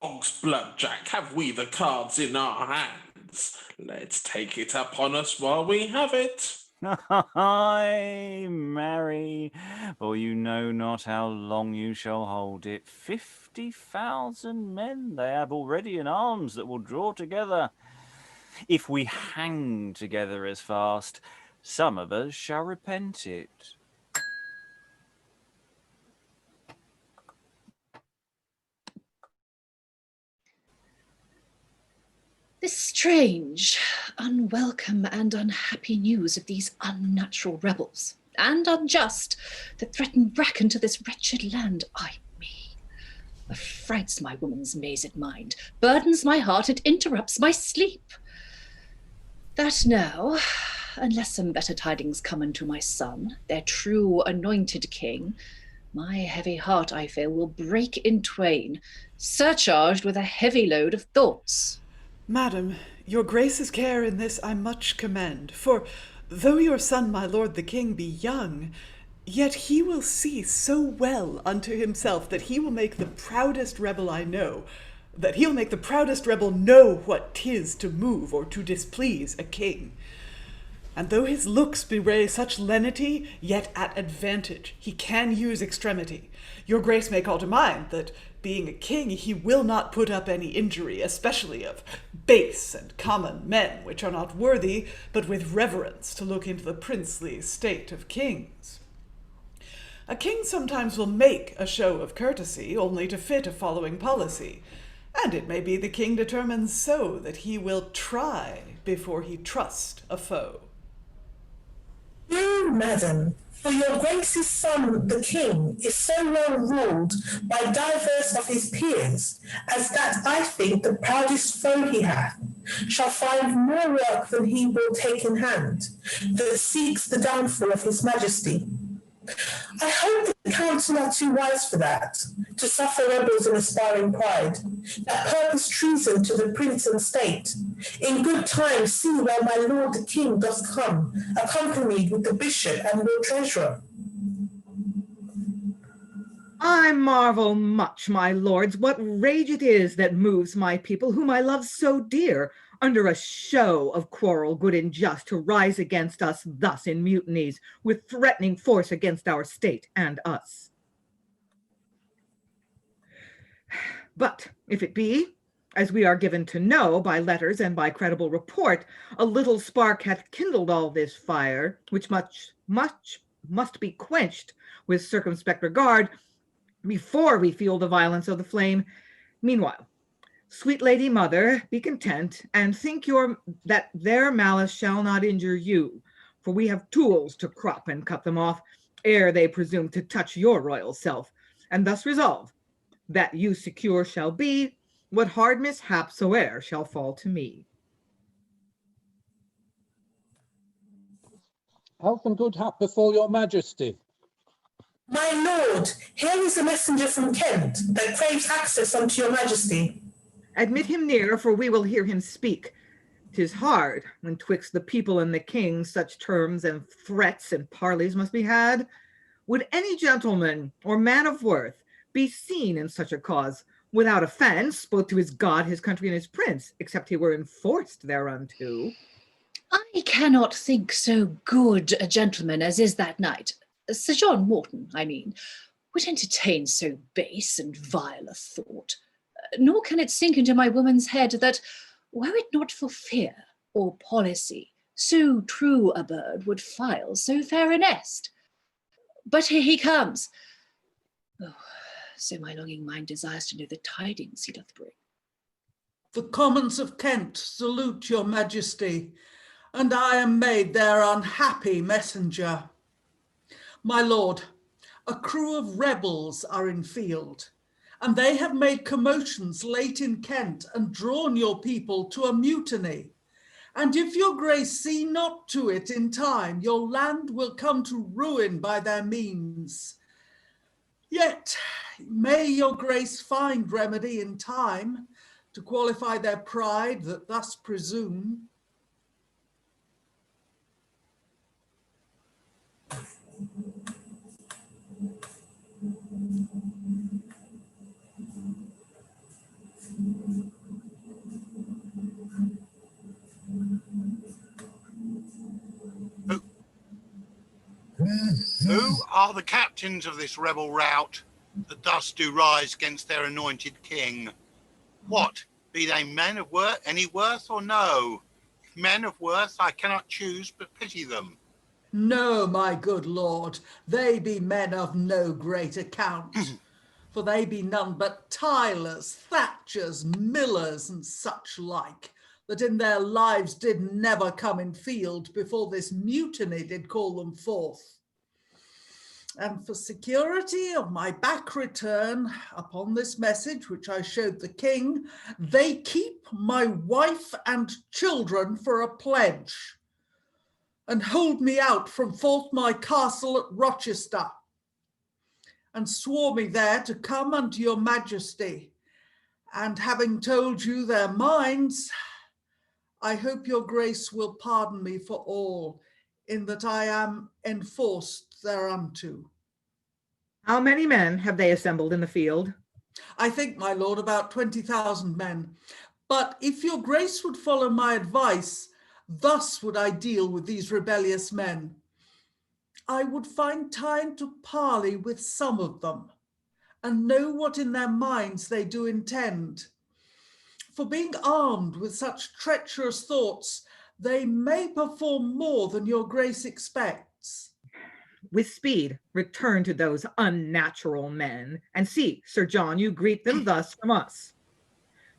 Dog's blood, Jack, have we the cards in our hands? Let's take it upon us while we have it. Ay, marry, for you know not how long you shall hold it. 50,000 men they have already in arms that will draw together. If we hang together as fast, some of us shall repent it. This strange, unwelcome and unhappy news of these unnatural rebels, and unjust, that threaten bracken to this wretched land, ay me, affrights my woman's mazed mind, burdens my heart, it interrupts my sleep. That now, unless some better tidings come unto my son, their true anointed king, my heavy heart, I fear, will break in twain, surcharged with a heavy load of thoughts. Madam, your grace's care in this I much commend, for though your son, my lord the king, be young, yet he will see so well unto himself that he will make the proudest rebel I know, that he'll make the proudest rebel know what 'tis to move or to displease a king. And though his looks bewray such lenity, yet at advantage he can use extremity. Your grace may call to mind that, being a king, he will not put up any injury, especially of base and common men, which are not worthy, but with reverence to look into the princely state of kings. A king sometimes will make a show of courtesy, only to fit a following policy, and it may be the king determines so that he will try before he trust a foe. You, madam, for your grace's son, the king, is so well ruled by divers of his peers, as that I think the proudest foe he hath shall find more work than he will take in hand, that seeks the downfall of his majesty. I hope the council are too wise for that, to suffer rebels and aspiring pride, that purpose treason to the prince and state. In good time see where my lord the king doth come, accompanied with the bishop and lord treasurer. I marvel much, my lords, what rage it is that moves my people, whom I love so dear, under a show of quarrel good and just, to rise against us thus in mutinies, with threatening force against our state and us. But if it be, as we are given to know by letters and by credible report, a little spark hath kindled all this fire, which much must be quenched with circumspect regard before we feel the violence of the flame. Meanwhile, sweet lady mother, be content, and think that their malice shall not injure you, for we have tools to crop and cut them off, ere they presume to touch your royal self, and thus resolve that you secure shall be, what hard mishap soe'er shall fall to me. How can good hap befall your majesty? My lord, here is a messenger from Kent that craves access unto your majesty. Admit him near, for we will hear him speak. 'Tis hard, when twixt the people and the king such terms and threats and parleys must be had. Would any gentleman or man of worth be seen in such a cause, without offense, both to his God, his country, and his prince, except he were enforced thereunto? I cannot think so good a gentleman as is that knight, Sir John Morton, I mean, would entertain so base and vile a thought. Nor can it sink into my woman's head that, were it not for fear or policy, so true a bird would file so fair a nest. But here he comes. Oh, so my longing mind desires to know the tidings he doth bring. The commons of Kent salute your majesty, and I am made their unhappy messenger. My lord, a crew of rebels are in field, and they have made commotions late in Kent and drawn your people to a mutiny. And if your grace see not to it in time, your land will come to ruin by their means. Yet may your grace find remedy in time to qualify their pride that thus presume. Who are the captains of this rebel rout that thus do rise against their anointed king? What, be they men of any worth or no? If men of worth, I cannot choose but pity them. No, my good lord, they be men of no great account, for they be none but tilers, thatchers, millers, and such like, that in their lives did never come in field before this mutiny did call them forth. And for security of my back return upon this message which I showed the king, they keep my wife and children for a pledge, and hold me out from forth my castle at Rochester, and swore me there to come unto your majesty. And having told you their minds, I hope your grace will pardon me for all, in that I am enforced thereunto. How many men have they assembled in the field? I think, my lord, about 20,000 men. But if your grace would follow my advice, thus would I deal with these rebellious men. I would find time to parley with some of them, and know what in their minds they do intend. For being armed with such treacherous thoughts, they may perform more than your grace expects. With speed, return to those unnatural men, and see, Sir John, you greet them thus from us.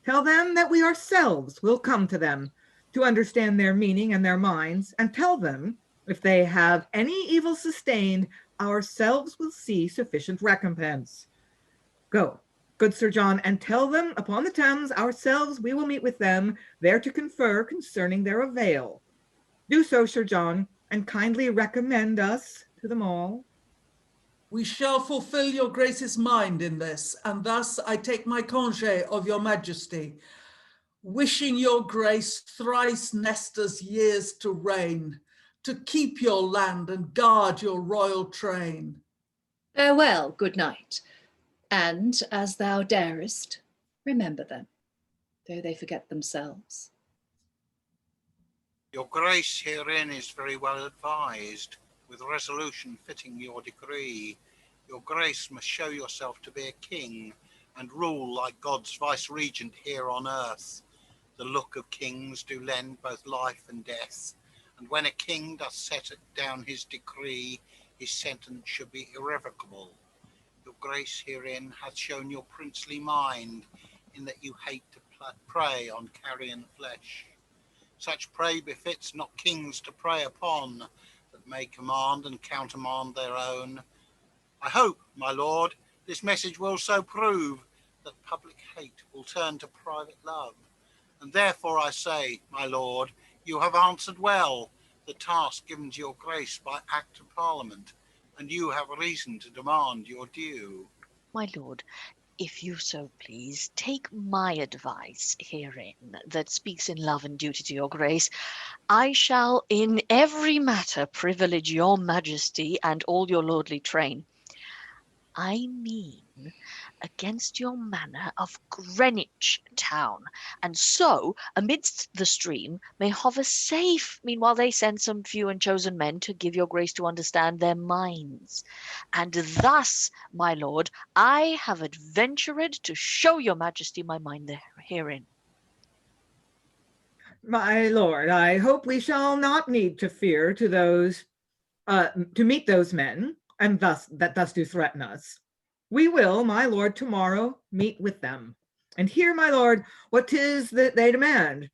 Tell them that we ourselves will come to them to understand their meaning and their minds, and tell them, if they have any evil sustained, ourselves will see sufficient recompense. Go, good Sir John, and tell them upon the Thames ourselves we will meet with them, there to confer concerning their avail. Do so, Sir John, and kindly recommend us to them all. We shall fulfill your grace's mind in this, and thus I take my congé of your majesty, wishing your grace thrice Nestor's years to reign, to keep your land and guard your royal train. Farewell, good night, and as thou darest, remember them, though they forget themselves. Your grace herein is very well advised, with resolution fitting your degree. Your grace must show yourself to be a king, and rule like God's vice-regent here on earth. The look of kings do lend both life and death, and when a king doth set down his decree, his sentence should be irrevocable. Your grace herein hath shown your princely mind, in that you hate to prey on carrion flesh. Such prey befits not kings to prey upon, that may command and countermand their own. I hope, my lord, this message will so prove, that public hate will turn to private love. And therefore I say, my lord, you have answered well the task given to your grace by Act of Parliament, and you have reason to demand your due. My lord, if you so please, take my advice herein, that speaks in love and duty to your grace. I shall in every matter privilege your majesty and all your lordly train. I mean against your manor of Greenwich town, and so amidst the stream may hover safe, meanwhile they send some few and chosen men to give your grace to understand their minds. And thus, my lord, I have adventured to show your majesty my mind herein. My lord, I hope we shall not need to fear to those to meet those men, and thus do threaten us. We will, my lord, tomorrow meet with them, and hear, my lord, what 'tis that they demand.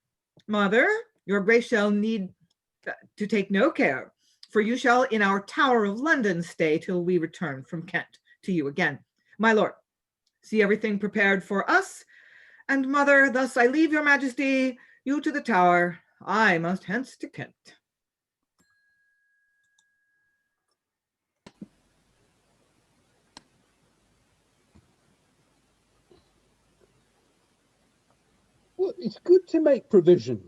Mother, your grace shall need to take no care, for you shall in our Tower of London stay till we return from Kent to you again. My lord, see everything prepared for us, and mother, thus I leave your majesty, you to the Tower, I must hence to Kent. Well, it's good to make provision.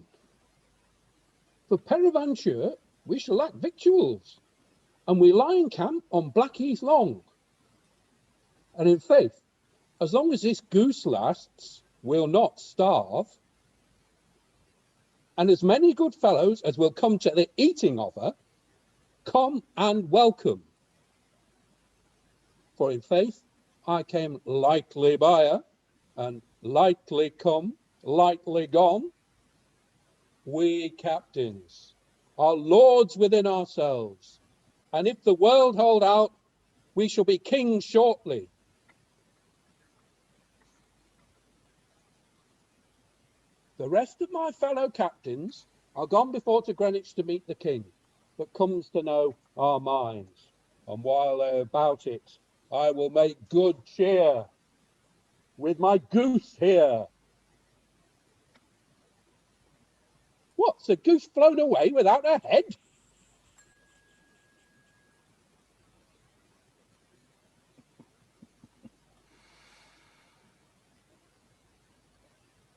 For peradventure, we shall lack victuals, and we lie in camp on Blackheath long. And in faith, as long as this goose lasts, we'll not starve. And as many good fellows as will come to the eating of her, come and welcome. For in faith, I came lightly by her, and lightly come, lightly gone. We captains are lords within ourselves, and if the world hold out, we shall be kings shortly. The rest of my fellow captains are gone before to Greenwich to meet the king, that comes to know our minds, and while they're about it, I will make good cheer with my goose here. What's a goose flown away without a head?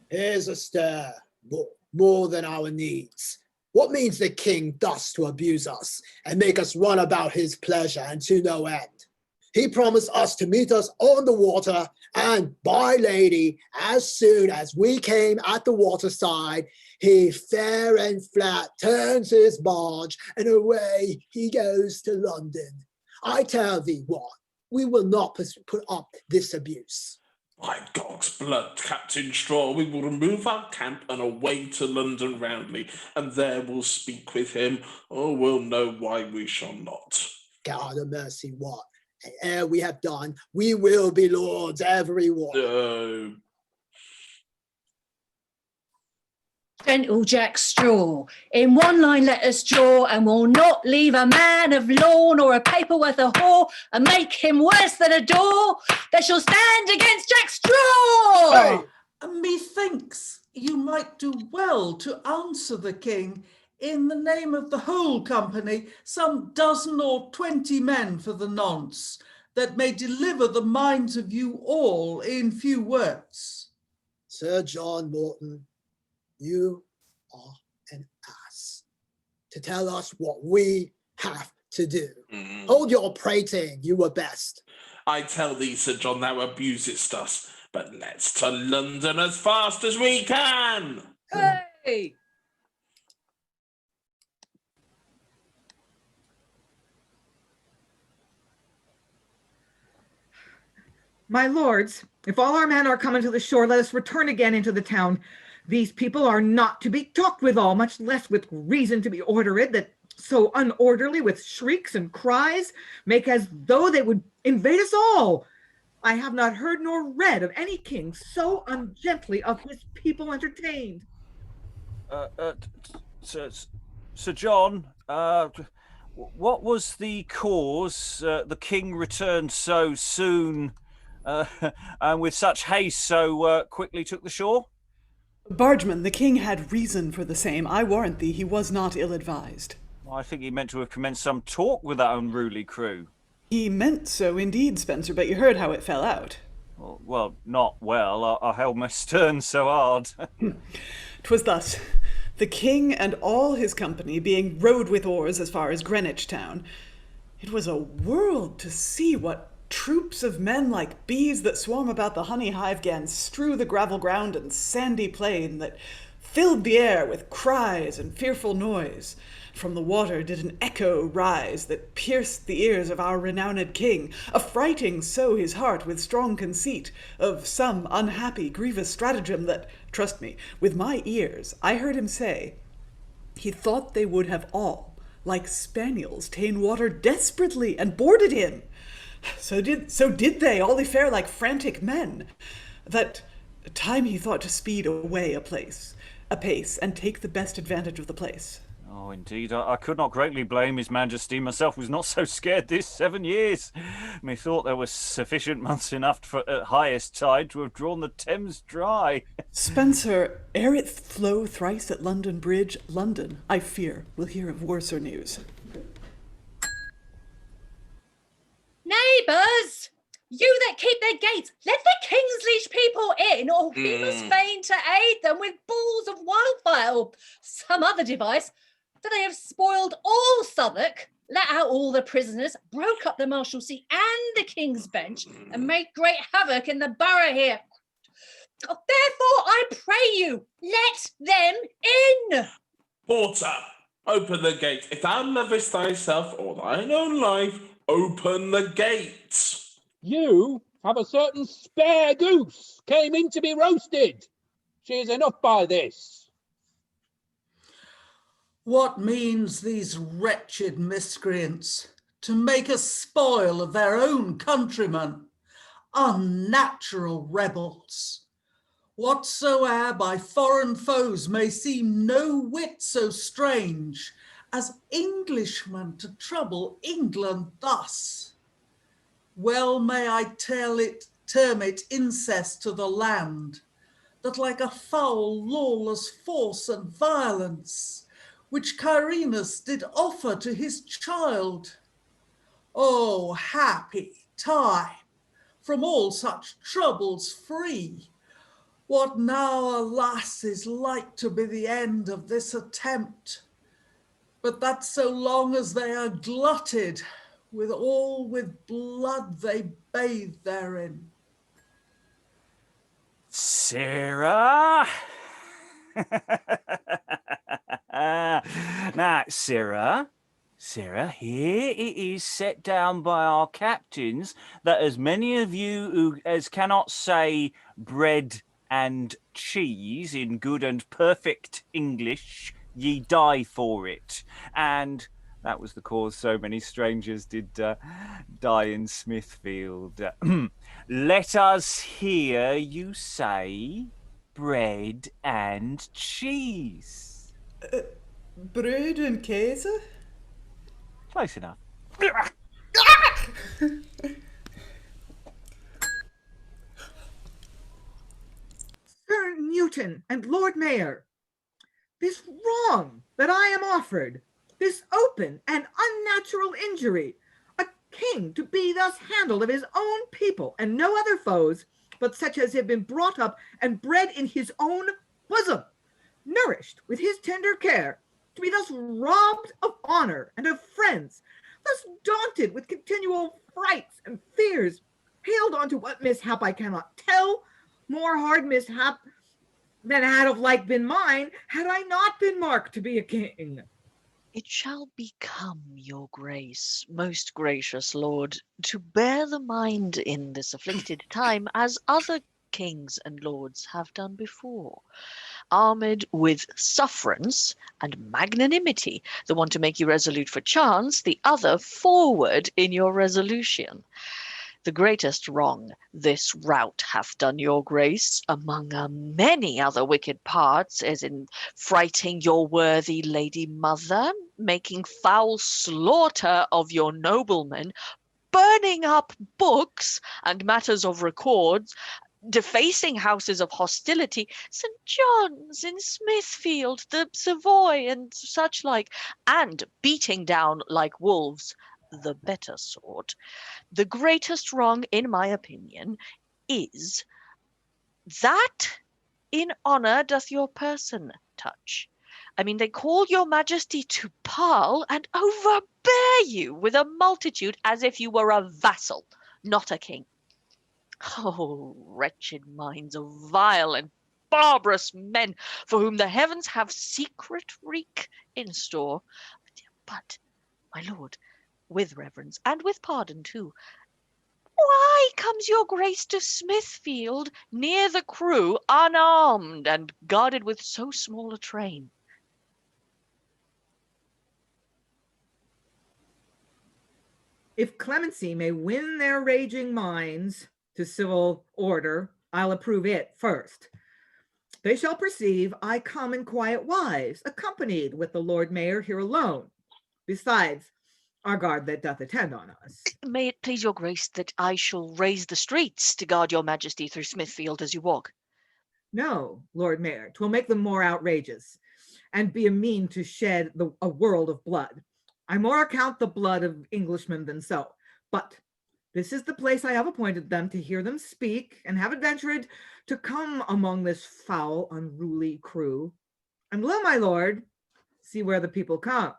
Here's a stir, more than our needs. What means the king thus to abuse us and make us run about his pleasure and to no end? He promised us to meet us on the water, and by lady, as soon as we came at the waterside, he fair and flat turns his barge, and away he goes to London. I tell thee what, we will not put up this abuse. By Gog's blood, Captain Straw, we will remove our camp and away to London roundly, and there we'll speak with him, or we'll know why we shall not. God of mercy, what? And ere we have done, we will be lords every one. No. Gentle Jack Straw, in one line let us draw, and we'll not leave a man of law nor a paper worth a whore, and make him worse than a door that shall stand against Jack Straw. Hey. Methinks you might do well to answer the king in the name of the whole company, some 12 or 20 men for the nonce, that may deliver the minds of you all in few words. Sir John Morton, you are an ass to tell us what we have to do. Hold your prating, you were best. I tell thee, Sir John, thou abusest us, but let's to London as fast as we can. Hey! My lords, if all our men are coming to the shore, let us return again into the town. These people are not to be talked withal, much less with reason to be ordered, that so unorderly with shrieks and cries make as though they would invade us all. I have not heard nor read of any king so ungently of his people entertained. Sir John, what was the cause the king returned so soon and with such haste so quickly took the shore? Bargeman, the king had reason for the same. I warrant thee, he was not ill-advised. I think he meant to have commenced some talk with that unruly crew. He meant so indeed, Spenser, but you heard how it fell out. Well, not well. I held my stern so hard. 'Twas thus. The king and all his company being rowed with oars as far as Greenwich town, it was a world to see what troops of men like bees that swarm about the honey hive gan strew the gravel ground and sandy plain, that filled the air with cries and fearful noise. From the water did an echo rise that pierced the ears of our renowned king, affrighting so his heart with strong conceit of some unhappy grievous stratagem that, trust me, with my ears I heard him say, he thought they would have all, like spaniels, ta'en water desperately and boarded him. So did they, all they fare like frantic men, that time he thought to speed away apace, and take the best advantage of the place. Oh, indeed, I could not greatly blame His Majesty. Myself was not so scared this 7 years. Methought there was sufficient months enough for, at highest tide, to have drawn the Thames dry. Spenser, ere it flow thrice at London Bridge, London, I fear, will hear of worser news. Neighbours, you that keep their gates, let the king's liege people in, or we must feign to aid them with balls of wildfire or some other device, for they have spoiled all Southwark, let out all the prisoners, broke up the Marshalsea and the King's Bench, and made great havoc in the borough here. Therefore, I pray you, let them in. Porter, open the gate. If thou lovest thyself or thine own life, open the gate. You have a certain spare goose came in to be roasted. She is enough by this. What means these wretched miscreants to make a spoil of their own countrymen? Unnatural rebels! Whatsoe'er by foreign foes may seem no whit so strange as Englishmen to trouble England thus. Well may I term it incest to the land, that like a foul lawless force and violence, which Quirinus did offer to his child. Oh, happy time, from all such troubles free! What now, alas, is like to be the end of this attempt? But that so long as they are glutted with all with blood they bathe therein. Sarah? Now, Sarah, here it is set down by our captains that as many of you as cannot say bread and cheese in good and perfect English, ye die for it. And that was the cause so many strangers did die in Smithfield. Let us hear you say bread and cheese. Bread and käse? Close enough. Sir Newton and Lord Mayor, this wrong that I am offered, this open and unnatural injury, a king to be thus handled of his own people and no other foes, but such as have been brought up and bred in his own bosom, nourished with his tender care, to be thus robbed of honor and of friends, thus daunted with continual frights and fears, hailed on to what mishap I cannot tell, more hard mishap than had of like been mine, had I not been marked to be a king. It shall become your grace, most gracious lord, to bear the mind in this afflicted time, as other kings and lords have done before, armed with sufferance and magnanimity, the one to make you resolute for chance, the other forward in your resolution. The greatest wrong this rout hath done your grace, among many other wicked parts, as in frighting your worthy lady mother, making foul slaughter of your noblemen, burning up books and matters of records, defacing houses of hostility, St. John's in Smithfield, the Savoy, and such like, and beating down like wolves the better sort. The greatest wrong, in my opinion, is that in honour doth your person touch. I mean, they call your majesty to parle and overbear you with a multitude as if you were a vassal, not a king. Oh, wretched minds of vile and barbarous men, for whom the heavens have secret wreak in store. But, my lord, with reverence and with pardon too, why comes your grace to Smithfield near the crew, unarmed and guarded with so small a train? If clemency may win their raging minds to civil order, I'll approve it first. They shall perceive I come in quiet wise, accompanied with the Lord Mayor here alone, besides our guard that doth attend on us. May it please your grace that I shall raise the streets to guard your majesty through Smithfield as you walk. No, Lord Mayor, 'twill make them more outrageous, and be a mean to shed a world of blood. I more account the blood of Englishmen than so. But this is the place I have appointed them to hear them speak, and have adventured to come among this foul, unruly crew. And lo, my lord, see where the people come.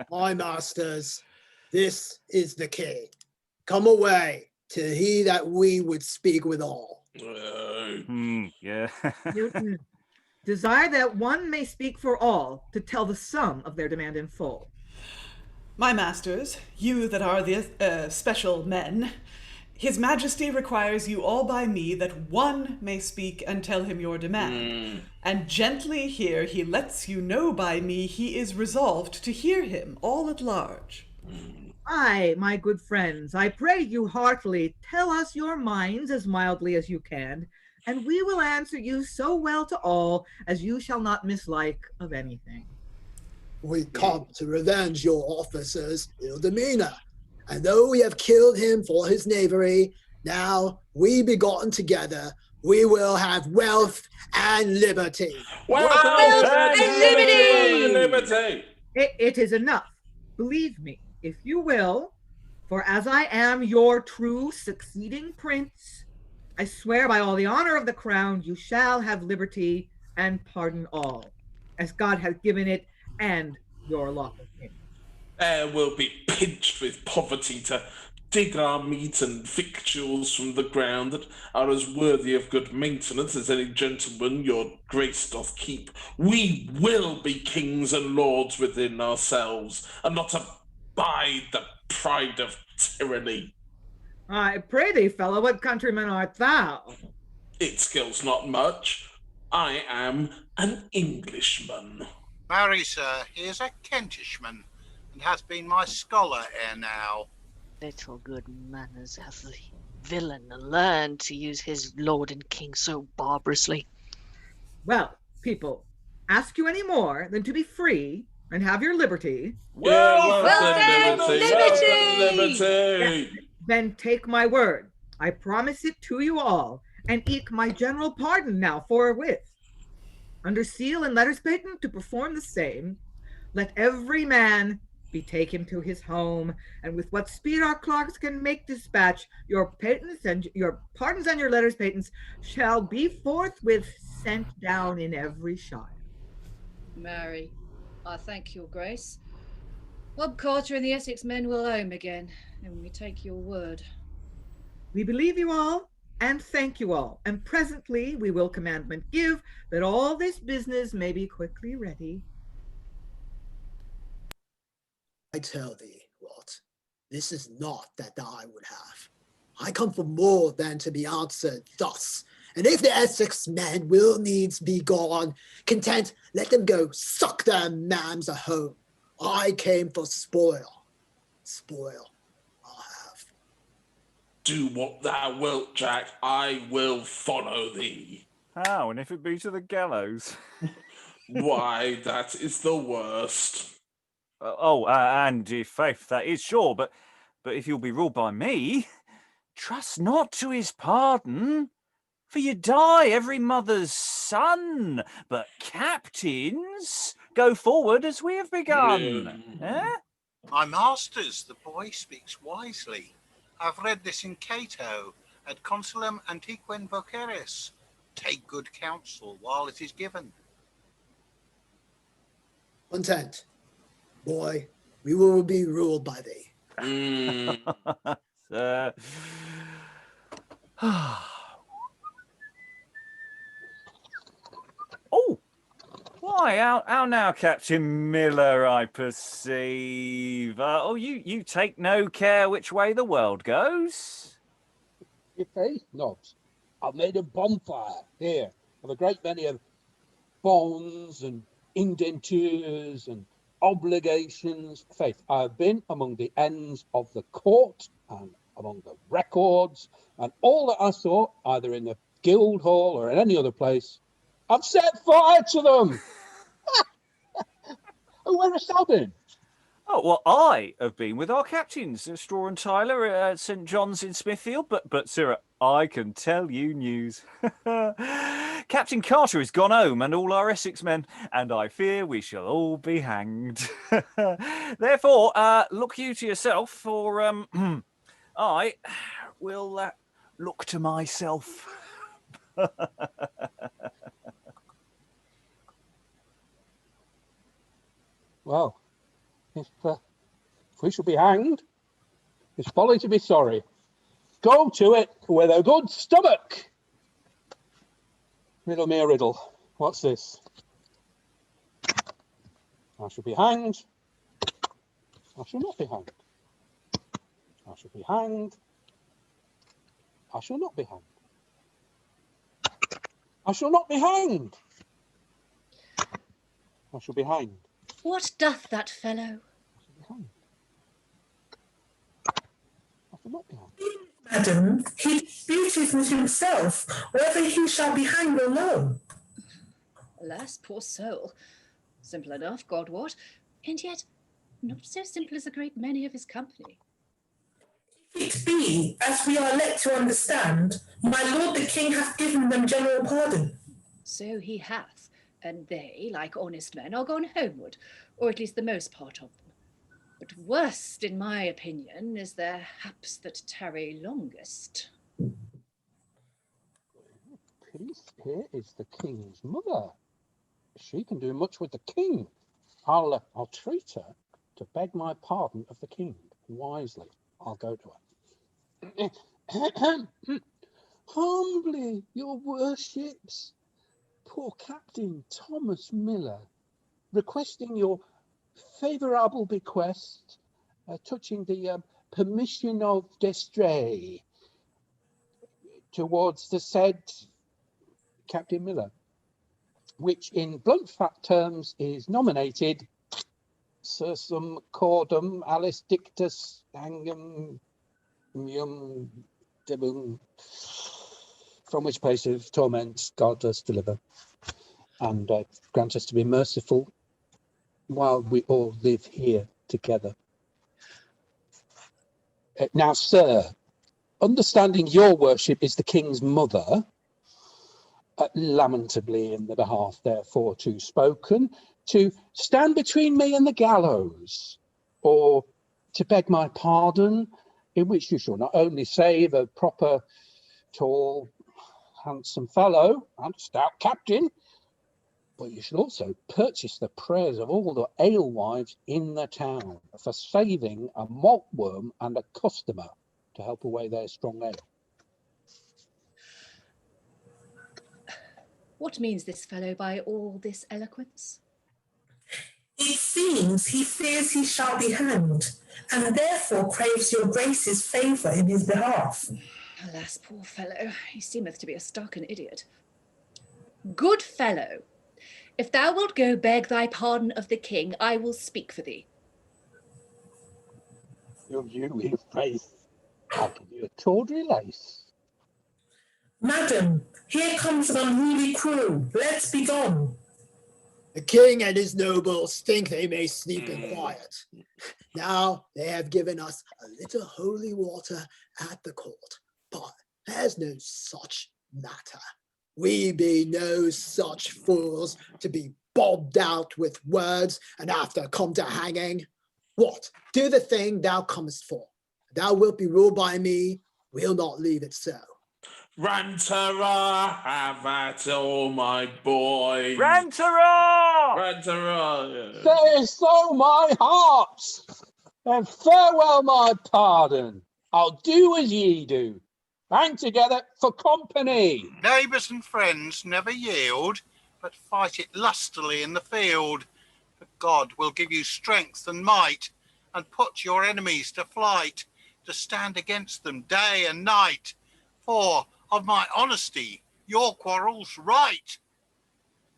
My masters, this is the king. Come away to he that we would speak withal. Yeah. Newton, desire that one may speak for all, to tell the sum of their demand in full. My masters, you that are the special men, his majesty requires you all by me that one may speak and tell him your demand. And gently here he lets you know by me he is resolved to hear him all at large. Aye, my good friends, I pray you heartily, tell us your minds as mildly as you can, and we will answer you so well to all as you shall not mislike of anything. We come to revenge your officer's ill demeanor, and though we have killed him for his knavery, now we be gotten together, we will have wealth and liberty. Wealth and liberty! It is enough, believe me, if you will, for as I am your true succeeding prince, I swear by all the honor of the crown, you shall have liberty and pardon all, as God has given it, and your lawful king. We'll be pinched with poverty to dig our meat and victuals from the ground that are as worthy of good maintenance as any gentleman your grace doth keep. We will be kings and lords within ourselves, and not abide the pride of tyranny. I pray thee, fellow, what countryman art thou? It skills not much. I am an Englishman. Marry, sir, he is a Kentishman, and hath been my scholar ere now. Little good manners hath the villain learned to use his lord and king so barbarously. Well, people, ask you any more than to be free and have your liberty? Wealth and liberty! Then take my word. I promise it to you all, and eke my general pardon now forthwith. Under seal and letters patent to perform the same, let every man betake him to his home, and with what speed our clerks can make dispatch, your patents and your pardons and your letters patents shall be forthwith sent down in every shire. Marry, I thank your grace. Bob Carter and the Essex men will home again, and we take your word. We believe you all, and thank you all, and presently we will commandment give that all this business may be quickly ready. I tell thee what, this is not that I would have. I come for more than to be answered thus. And if the Essex men will needs be gone, content, let them go suck their mams a home. I came for spoil. Spoil I'll have. Do what thou wilt, Jack. I will follow thee. How? And if it be to the gallows? Why, that is the worst. And if faith, that is sure, but if you'll be ruled by me, trust not to his pardon, for you die every mother's son, but captains go forward as we have begun. My masters, the boy speaks wisely. I've read this in Cato, ad consulem antiquem voceris. Take good counsel while it is given. Content. Boy, we will be ruled by thee. Oh, why, how now, Captain Miller, I perceive. You take no care which way the world goes. Your faith, Nobs. I've made a bonfire here of a great many of bonds and indentures and obligations. Faith, I have been among the ends of the court, and among the records and all that I saw, either in the guild hall or in any other place, I've set fire to them. And where has that been? Oh, well, I have been with our captains, Straw and Tyler at St. John's in Smithfield, but Sarah, I can tell you news. Captain Carter has gone home and all our Essex men, and I fear we shall all be hanged. Therefore, look you to yourself, for I will look to myself. Well, if we shall be hanged, it's folly to be sorry. Go to it with a good stomach. Riddle me a riddle. What's this? I shall be hanged. I shall not be hanged. I shall be hanged. I shall not be hanged. I shall not be hanged. I shall be hanged. What doth that fellow? I shall not be hanged. Madam, he disputeth with himself whether he shall be hanged or no. Alas, poor soul. Simple enough, God wot, and yet not so simple as a great many of his company. If it be, as we are led to understand, my lord the king hath given them general pardon. So he hath, and they, like honest men, are gone homeward, or at least the most part of them. But worst, in my opinion, is their haps that tarry longest. Peace, here is the king's mother. She can do much with the king. I'll treat her to beg my pardon of the king wisely. I'll go to her. Humbly, your worships, poor Captain Thomas Miller, requesting your favourable bequest touching the permission of d'estray towards the said Captain Miller, which in blunt fat terms is nominated Sursum Cordum Alice Dictus Angum Debum, from which place of torments God does deliver, and grant us to be merciful while we all live here together. Now, sir, understanding your worship is the king's mother, lamentably in the behalf therefore to spoken, to stand between me and the gallows, or to beg my pardon, in which you shall not only save a proper, tall, handsome fellow and stout captain, but you should also purchase the prayers of all the alewives in the town for saving a maltworm and a customer to help away their strong ale. What means this fellow by all this eloquence? It seems he fears he shall be hanged, and therefore craves your grace's favour in his behalf. Alas, poor fellow, he seemeth to be a starken idiot. Good fellow, if thou wilt go beg thy pardon of the king, I will speak for thee. You in faith, I'll give you a tawdry lace. Madam, here comes an unruly crew. Let's be gone. The king and his nobles think they may sleep in quiet. Now they have given us a little holy water at the court, but there's no such matter. We be no such fools to be bobbed out with words and after come to hanging. What? Do the thing thou comest for. Thou wilt be ruled by me, we'll not leave it so. Rantara, have at all, my boy. Rantara! Rantara! Say so, my heart, and farewell, my pardon. I'll do as ye do. Hang together for company. Neighbours and friends never yield, but fight it lustily in the field. But God will give you strength and might, and put your enemies to flight, to stand against them day and night. For of my honesty, your quarrel's right.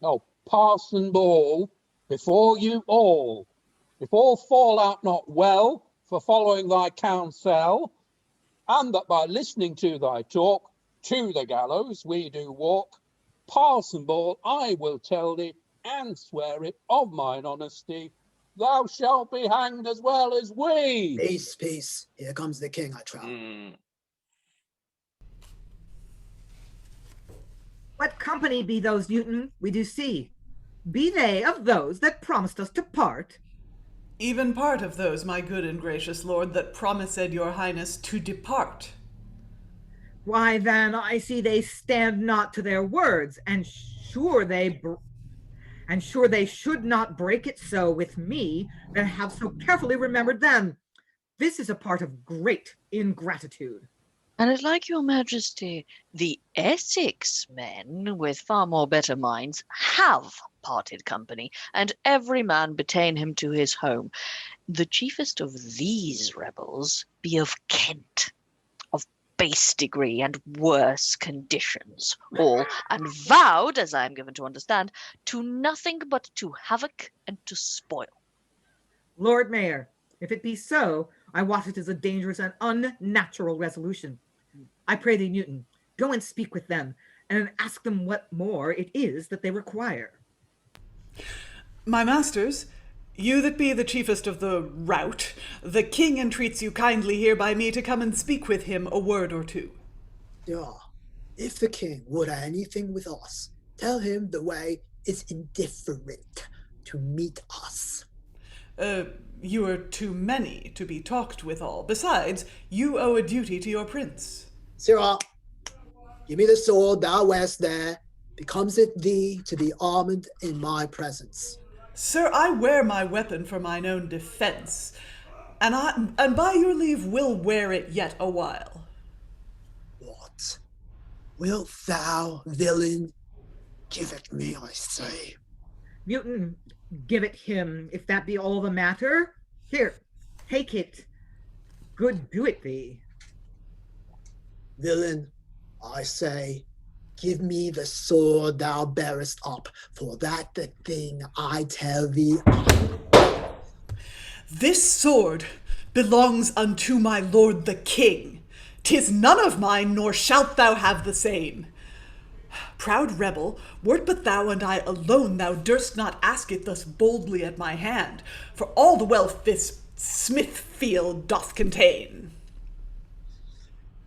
Oh, Parson Ball, before you all, if all fall out not well for following thy counsel, and that by listening to thy talk, to the gallows we do walk. Parson Ball, I will tell thee, and swear it of mine honesty, thou shalt be hanged as well as we. Peace, peace. Here comes the king, I trow. What company be those, Newton, we do see? Be they of those that promised us to part? Even part of those, my good and gracious lord, that promised your highness to depart. Why then, I see they stand not to their words, and sure they should not break it so with me that have so carefully remembered them. This is a part of great ingratitude. And it's like your majesty, the Essex men, with far more better minds, have parted company, and every man betain him to his home. The chiefest of these rebels be of Kent, of base degree and worse conditions, all, and vowed, as I am given to understand, to nothing but to havoc and to spoil. Lord Mayor, if it be so, I wot it is a dangerous and unnatural resolution. I pray thee, Newton, go and speak with them, and ask them what more it is that they require. My masters, you that be the chiefest of the rout, the king entreats you kindly here by me to come and speak with him a word or two. Yeah, if the king would anything with us, tell him the way is indifferent to meet us. You are too many to be talked with all. Besides, you owe a duty to your prince. Sirrah, give me the sword thou wearest there. Becomes it thee to be armed in my presence? Sir, I wear my weapon for mine own defence, and by your leave will wear it yet a while. What? Wilt thou, villain, give it me, I say? Newton, give it him, if that be all the matter. Here, take it. Good do it thee. Villain, I say, give me the sword thou bearest up, for that the thing I tell thee. This sword belongs unto my lord the king. 'Tis none of mine, nor shalt thou have the same. Proud rebel, wert but thou and I alone, thou durst not ask it thus boldly at my hand, for all the wealth this Smithfield doth contain.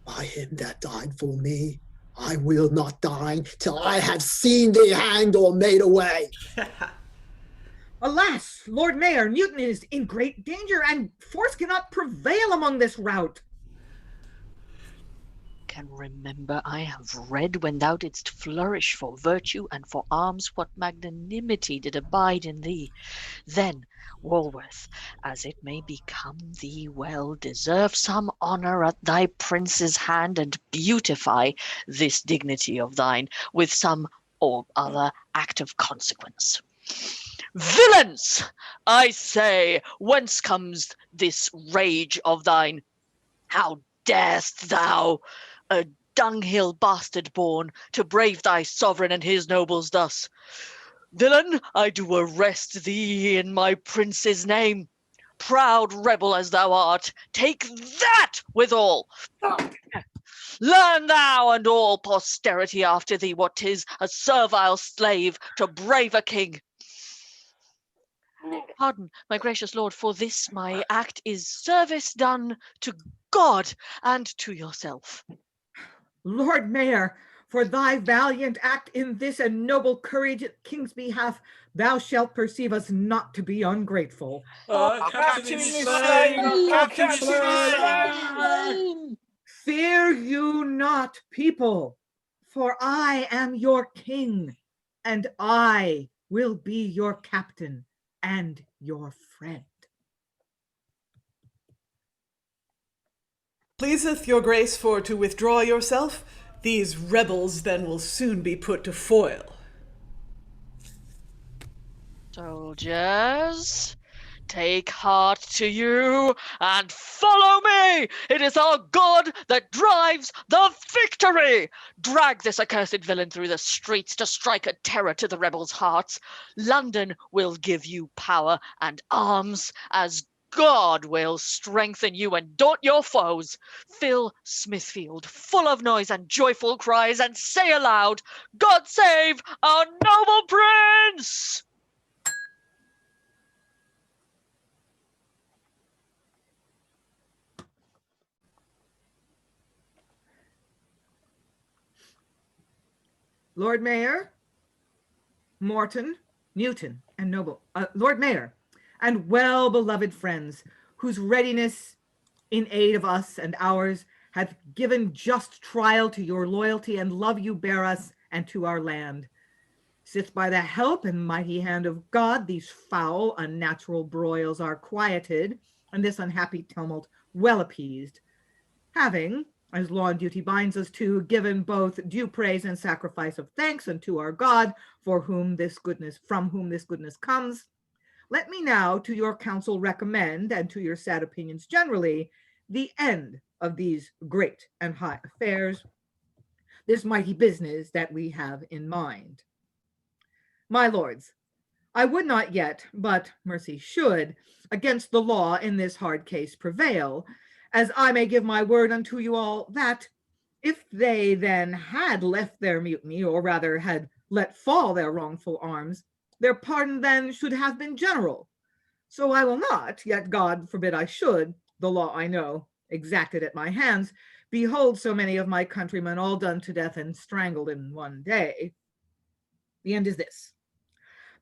By him that died for me, I will not dine till I have seen thee hanged or made away. Alas, Lord Mayor, Newton is in great danger, and force cannot prevail among this rout. Can remember I have read when thou didst flourish for virtue and for arms what magnanimity did abide in thee. Then, Walworth, as it may become thee well, deserve some honour at thy prince's hand, and beautify this dignity of thine with some or other act of consequence. Villains! I say, whence comes this rage of thine? How darest thou, a dunghill bastard born, to brave thy sovereign and his nobles thus? Villain, I do arrest thee in my prince's name. Proud rebel as thou art, take that withal. Learn thou and all posterity after thee what 'tis a servile slave to brave a king. Pardon, my gracious lord, for this my act is service done to God and to yourself. Lord Mayor, for thy valiant act in this and noble courage at king's behalf, thou shalt perceive us not to be ungrateful. Captain is slain! Captain is slain! Fear you not, people, for I am your king, and I will be your captain and your friend. Pleaseth your grace for to withdraw yourself? These rebels then will soon be put to foil. Soldiers, take heart to you and follow me. It is our God that drives the victory. Drag this accursed villain through the streets to strike a terror to the rebels' hearts. London will give you power and arms as God will strengthen you and daunt your foes. Fill Smithfield full of noise and joyful cries, and say aloud, God save our noble prince! Lord Mayor, Morton, Newton, and Lord Mayor, and well-beloved friends, whose readiness in aid of us and ours hath given just trial to your loyalty and love you bear us and to our land. Sith by the help and mighty hand of God these foul, unnatural broils are quieted, and this unhappy tumult well appeased, having, as law and duty binds us to, given both due praise and sacrifice of thanks unto our God, from whom this goodness comes, let me now to your council recommend, and to your sad opinions generally, the end of these great and high affairs, this mighty business that we have in mind. My lords, I would not yet, but mercy should, against the law in this hard case prevail, as I may give my word unto you all, that if they then had left their mutiny, or rather had let fall their wrongful arms, their pardon then should have been general. So I will not, yet God forbid I should, the law I know, exacted at my hands, behold so many of my countrymen all done to death and strangled in one day. The end is this,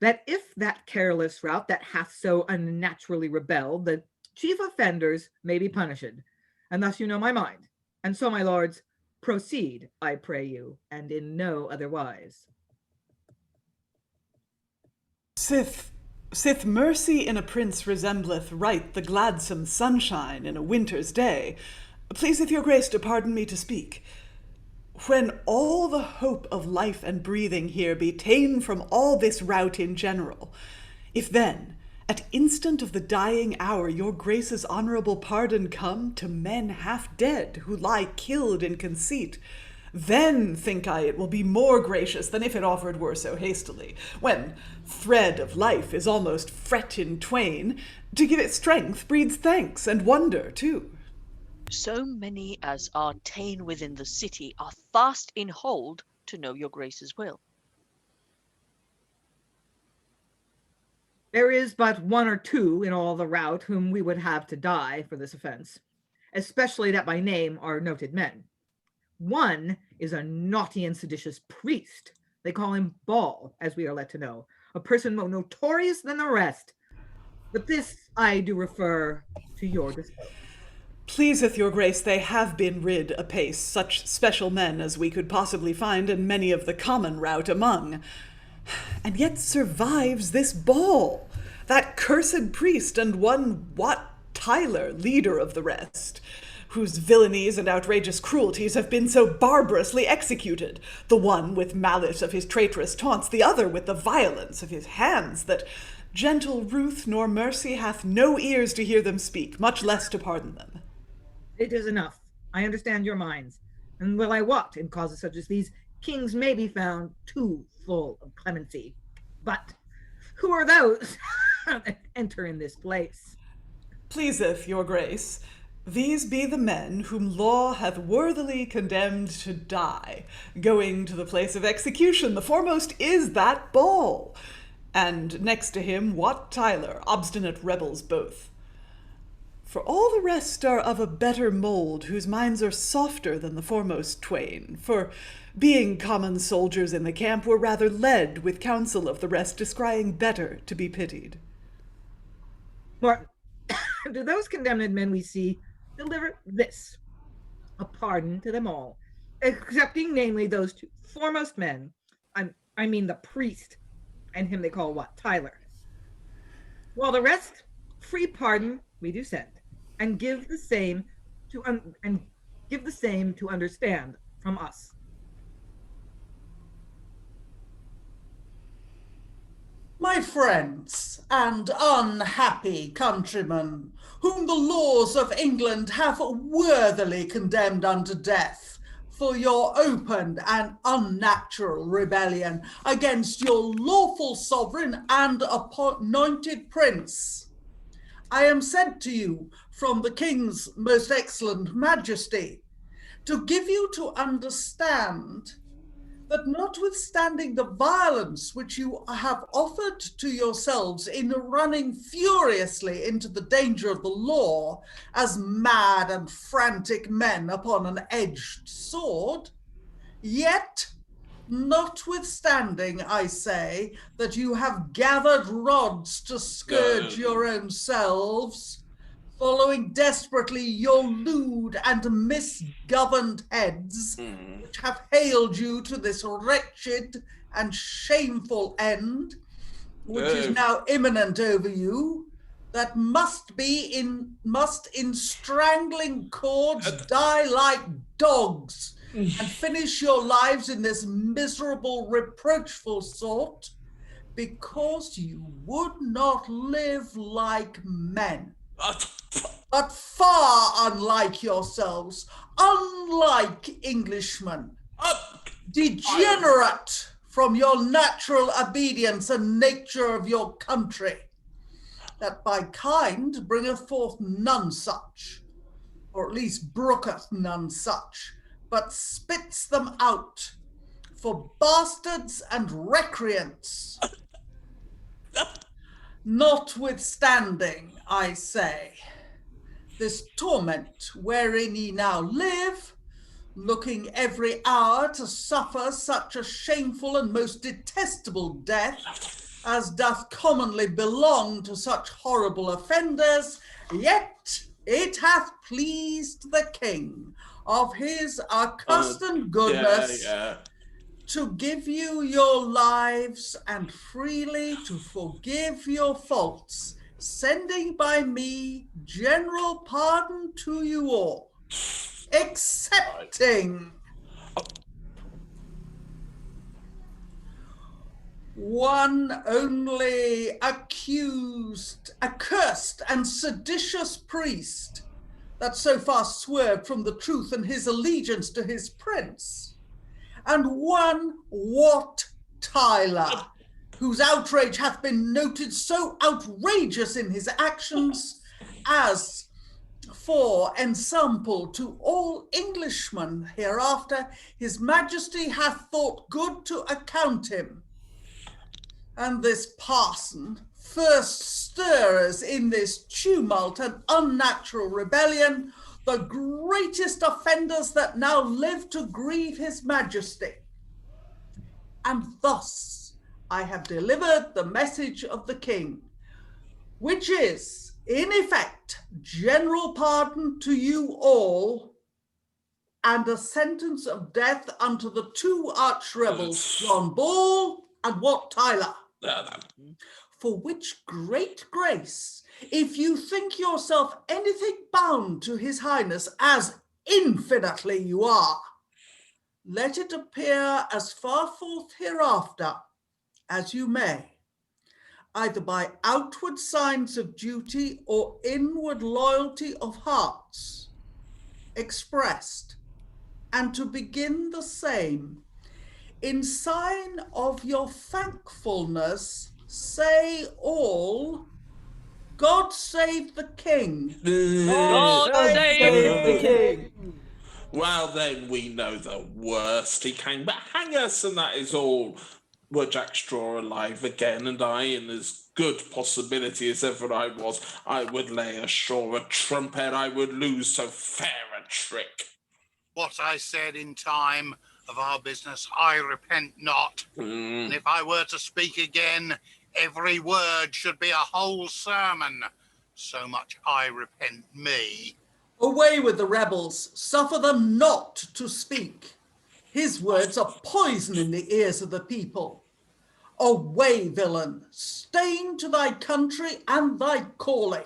that if that careless rout that hath so unnaturally rebelled, the chief offenders may be punished, and thus you know my mind. And so, my lords, proceed, I pray you, and in no otherwise. Sith mercy in a prince resembleth right the gladsome sunshine in a winter's day, pleaseth your grace to pardon me to speak. When all the hope of life and breathing here be ta'en from all this rout in general, if then, at instant of the dying hour, your grace's honourable pardon come to men half dead, who lie killed in conceit, then think I it will be more gracious than if it offered were so hastily, when thread of life is almost fret in twain, to give it strength breeds thanks and wonder too. So many as are ta'en within the city are fast in hold to know your grace's will. There is but one or two in all the rout whom we would have to die for this offence, especially that by name are noted men. One is a naughty and seditious priest. They call him Ball, as we are led to know, a person more notorious than the rest. But this I do refer to your disposal. Pleaseth your grace, they have been rid apace, such special men as we could possibly find in many of the common rout among. And yet survives this Ball, that cursed priest, and one Wat Tyler, leader of the rest, whose villainies and outrageous cruelties have been so barbarously executed, the one with malice of his traitorous taunts, the other with the violence of his hands, that gentle ruth nor mercy hath no ears to hear them speak, much less to pardon them. It is enough. I understand your minds. And will I wot, in causes such as these, kings may be found too full of clemency. But who are those that enter in this place? Pleaseth your grace, these be the men whom law hath worthily condemned to die. Going to the place of execution, the foremost is that Ball, and next to him Wat Tyler, obstinate rebels both. For all the rest are of a better mould, whose minds are softer than the foremost twain, for, being common soldiers in the camp, were rather led with counsel of the rest, descrying better to be pitied. Morton, do those condemned men we see deliver this, a pardon to them all, excepting namely those two foremost men, I mean the priest, and him they call Wat Tyler. While the rest, free pardon we do send, and give the same to understand from us. My friends and unhappy countrymen, whom the laws of England have worthily condemned unto death for your open and unnatural rebellion against your lawful sovereign and anointed prince, I am sent to you from the King's most excellent Majesty to give you to understand that notwithstanding the violence which you have offered to yourselves in running furiously into the danger of the law as mad and frantic men upon an edged sword, yet notwithstanding, I say, that you have gathered rods to scourge your own selves, following desperately your lewd and misgoverned heads, which have haled you to this wretched and shameful end, which is now imminent over you, that must in strangling cords die like dogs, and finish your lives in this miserable, reproachful sort, because you would not live like men, but far unlike yourselves, unlike Englishmen, degenerate from your natural obedience and nature of your country, that by kind bringeth forth none such, or at least brooketh none such, but spits them out for bastards and recreants. Notwithstanding, I say, this torment wherein ye now live, looking every hour to suffer such a shameful and most detestable death as doth commonly belong to such horrible offenders, yet it hath pleased the King of his accustomed goodness to give you your lives and freely to forgive your faults, sending by me general pardon to you all, excepting one only accursed and seditious priest that so far swerved from the truth and his allegiance to his prince, and one Wat Tyler, whose outrage hath been noted so outrageous in his actions as, for ensample to all Englishmen hereafter, his Majesty hath thought good to account him. And this parson, first stirrers in this tumult and unnatural rebellion, the greatest offenders that now live to grieve his Majesty. And thus I have delivered the message of the King, which is, in effect, general pardon to you all, and a sentence of death unto the two arch rebels, John Ball and Wat Tyler. For which great grace, if you think yourself anything bound to his highness, as infinitely you are, let it appear as far forth hereafter as you may, either by outward signs of duty or inward loyalty of hearts expressed, and to begin the same, in sign of your thankfulness, say all, God save the King. God save the King. Well, then we know the worst. He came but hang us, and that is all. Were Jack Straw alive again, and I in as good possibility as ever I was, I would lay ashore a trumpet I would lose so fair a trick. What I said in time of our business, I repent not. And if I were to speak again, every word should be a whole sermon. So much I repent me. Away with the rebels, suffer them not to speak. His words are poison in the ears of the people. Away, villain, stain to thy country and thy calling.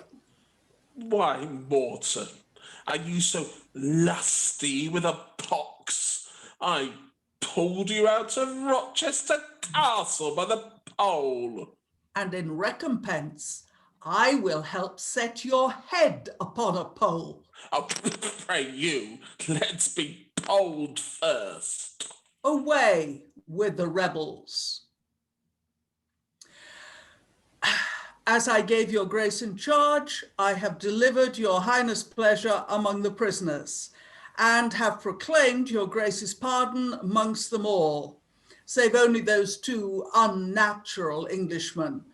Why, Morton, are you so lusty with a pox? I pulled you out of Rochester Castle by the pole. And in recompense, I will help set your head upon a pole. Oh, pray you, let's be polled first. Away with the rebels. As I gave your grace in charge, I have delivered your highness' pleasure among the prisoners, and have proclaimed your grace's pardon amongst them all, save only those 2 unnatural Englishmen.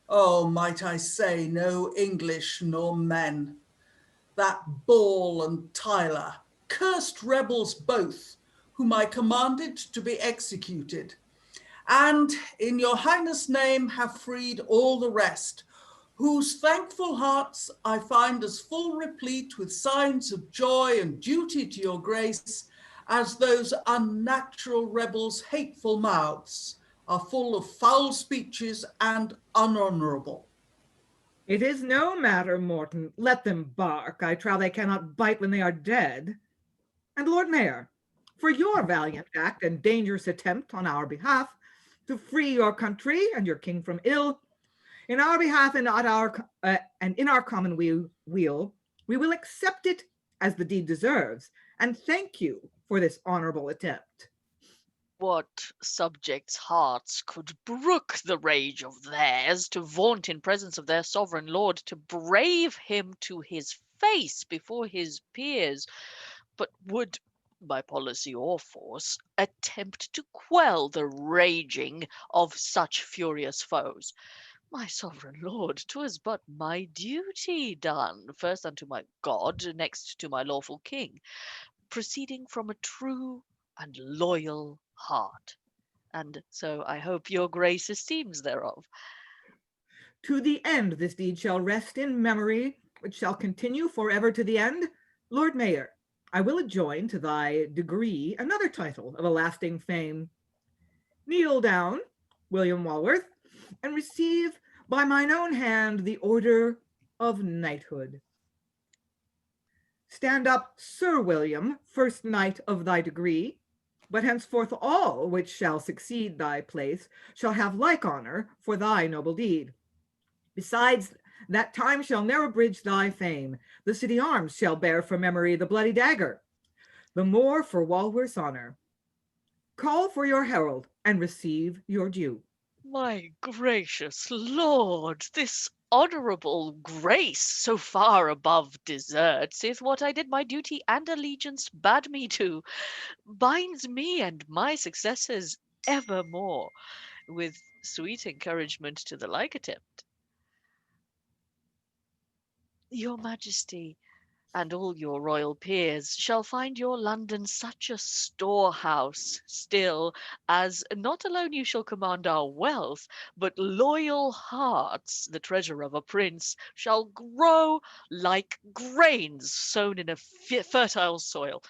Oh, might I say no English nor men. That Ball and Tyler, cursed rebels both, whom I commanded to be executed, and in your highness' name have freed all the rest, whose thankful hearts I find as full replete with signs of joy and duty to your grace, as those unnatural rebels' hateful mouths are full of foul speeches and unhonourable. It is no matter, Morton. Let them bark. I trow they cannot bite when they are dead. And Lord Mayor, for your valiant act and dangerous attempt on our behalf to free your country and your king from ill, in our behalf and in our common weal, we will accept it as the deed deserves, and thank you for this honorable attempt. What subjects' hearts could brook the rage of theirs to vaunt in presence of their sovereign lord, to brave him to his face before his peers, but would, by policy or force, attempt to quell the raging of such furious foes? My sovereign lord, 'twas but my duty done, first unto my God, next to my lawful king, proceeding from a true and loyal heart. And so I hope your grace esteems thereof. To the end this deed shall rest in memory, which shall continue forever to the end. Lord Mayor, I will adjoin to thy degree another title of a lasting fame. Kneel down, William Walworth, and receive by mine own hand the Order of Knighthood. Stand up, Sir William, first knight of thy degree, but henceforth all which shall succeed thy place shall have like honor for thy noble deed. Besides, that time shall ne'er abridge thy fame. The city arms shall bear for memory the bloody dagger, the more for Walworth's honor. Call for your herald and receive your due. My gracious lord, this honourable grace, so far above deserts, is what I did my duty and allegiance bade me to, binds me and my successors evermore, with sweet encouragement to the like attempt. Your Majesty and all your royal peers shall find your London such a storehouse still, as not alone you shall command our wealth, but loyal hearts, the treasure of a prince, shall grow like grains sown in a fertile soil.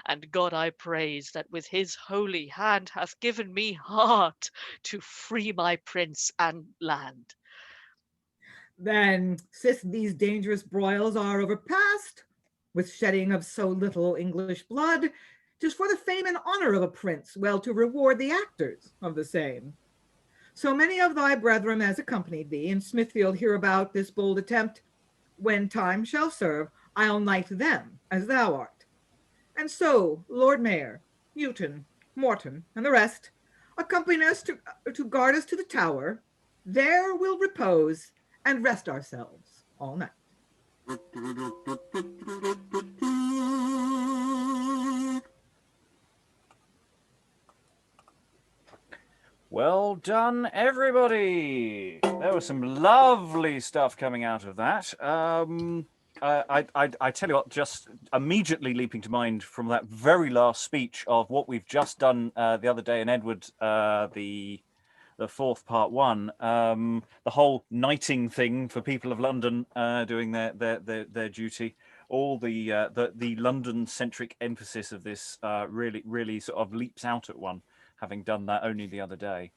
And God I praise that with his holy hand hath given me heart to free my prince and land. Then, sith these dangerous broils are overpast, with shedding of so little English blood, 'tis for the fame and honor of a prince well to reward the actors of the same. So many of thy brethren as accompanied thee in Smithfield hereabout this bold attempt, when time shall serve, I'll knight them as thou art. And so, Lord Mayor, Newton, Morton, and the rest, accompany us to guard us to the Tower. There we'll repose and rest ourselves all night. Well done, everybody. There was some lovely stuff coming out of that. I tell you what, just immediately leaping to mind from that very last speech of what we've just done the other day in Edward, the fourth part one, the whole knighting thing for people of London doing their duty. All the London-centric emphasis of this really sort of leaps out at one, having done that only the other day.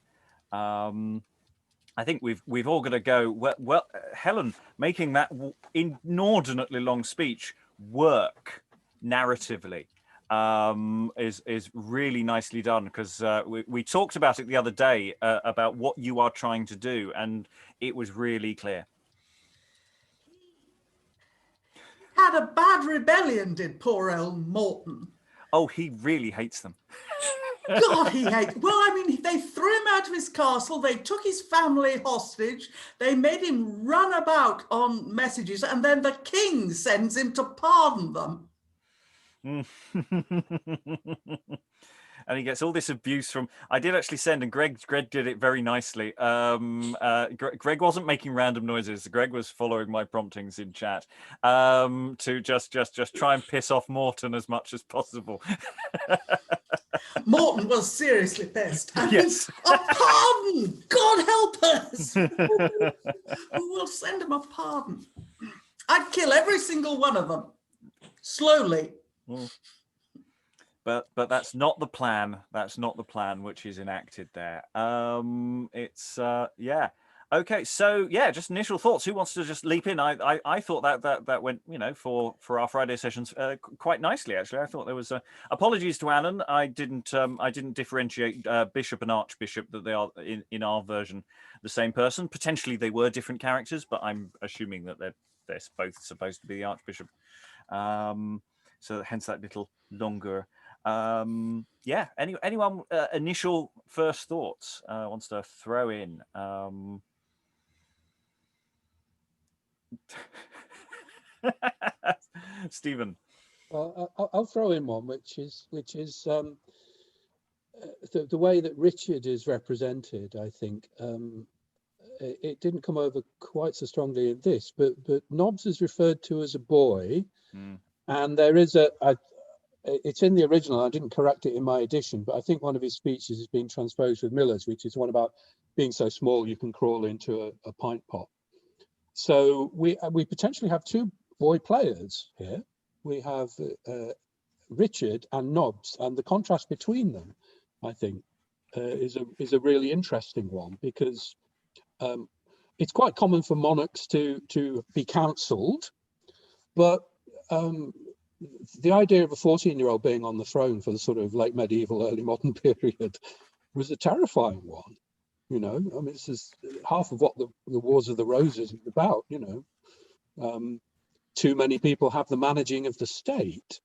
I think we've all got to go. Well, Helen making that inordinately long speech work narratively is really nicely done, because we talked about it the other day about what you are trying to do, and it was really clear. Had a bad rebellion, did poor old Morton. Oh, he really hates them. God, he hates. Well, I mean, they threw him out of his castle. They took his family hostage. They made him run about on messages, and then the king sends him to pardon them. And he gets all this abuse from. I did actually send, and Greg did it very nicely. Greg wasn't making random noises. Greg was following my promptings in chat to just try and piss off Morton as much as possible. Morton was seriously pissed. I Yes. mean, a pardon! God help us! Who will send him a pardon? I'd kill every single one of them, slowly. But that's not the plan. That's not the plan which is enacted there. It's yeah. Okay, so yeah, just initial thoughts. Who wants to just leap in? I thought that went, you know, for our Friday sessions quite nicely actually. I thought there was apologies to Alan. I didn't differentiate bishop and archbishop, that they are in our version the same person. Potentially they were different characters, but I'm assuming that they're both supposed to be the archbishop. So hence that little longer. Yeah. Anyone initial first thoughts wants to throw in? Stephen. Well, I'll throw in one, which is the way that Richard is represented. I think it didn't come over quite so strongly in this, but Nobs is referred to as a boy, and there is it's in the original. I didn't correct it in my edition, but I think one of his speeches has been transposed with Miller's, which is one about being so small you can crawl into a pint pot. So we potentially have two boy players here. We have Richard and Nobs, and the contrast between them, I think, is a really interesting one, because it's quite common for monarchs to be counselled, but the idea of a 14-year-old being on the throne for the sort of late medieval, early modern period was a terrifying one. You know, I mean, this is half of what the Wars of the Roses is about. You know, too many people have the managing of the state,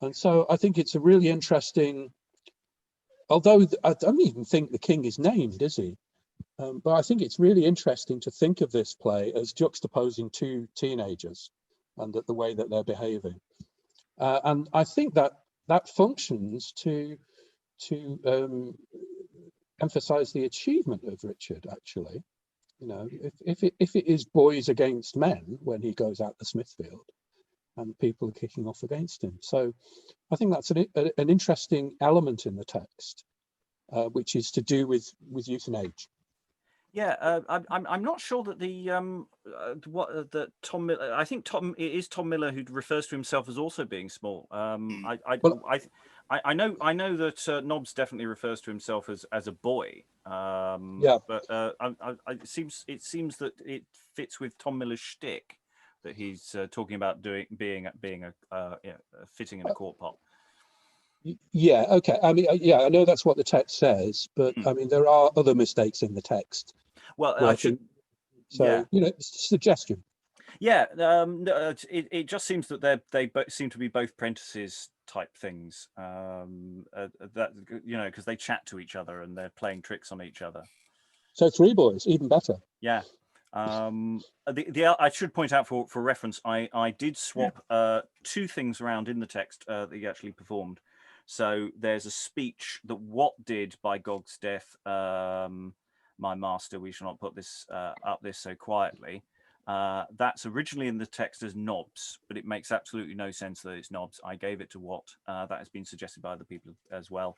and so I think it's a really interesting. Although I don't even think the king is named, is he? But I think it's really interesting to think of this play as juxtaposing two teenagers and the way that they're behaving. And I think that functions to emphasize the achievement of Richard, actually. You know, if it is boys against men when he goes out to Smithfield and people are kicking off against him. So I think that's an interesting element in the text, which is to do with youth and age. Yeah, I'm not sure that that Tom Miller. I think it is Tom Miller who refers to himself as also being small. I know that Nobs definitely refers to himself as a boy. Yeah, but it seems that it fits with Tom Miller's shtick that he's talking about being fitting in a quart pot. Yeah, okay. I mean, yeah, I know that's what the text says, but I mean, there are other mistakes in the text. Well, you know, it's a suggestion. Yeah, it just seems that they seem to be both apprentices type things. That, you know, because they chat to each other and they're playing tricks on each other. So three boys, even better. Yeah. I should point out for reference, I did swap two things around in the text that he actually performed. So there's a speech that Wat did by Gog's death. My master, we shall not put this up this so quietly. That's originally in the text as Nobs, but it makes absolutely no sense that it's Nobs. I gave it to Wat. That has been suggested by other people as well.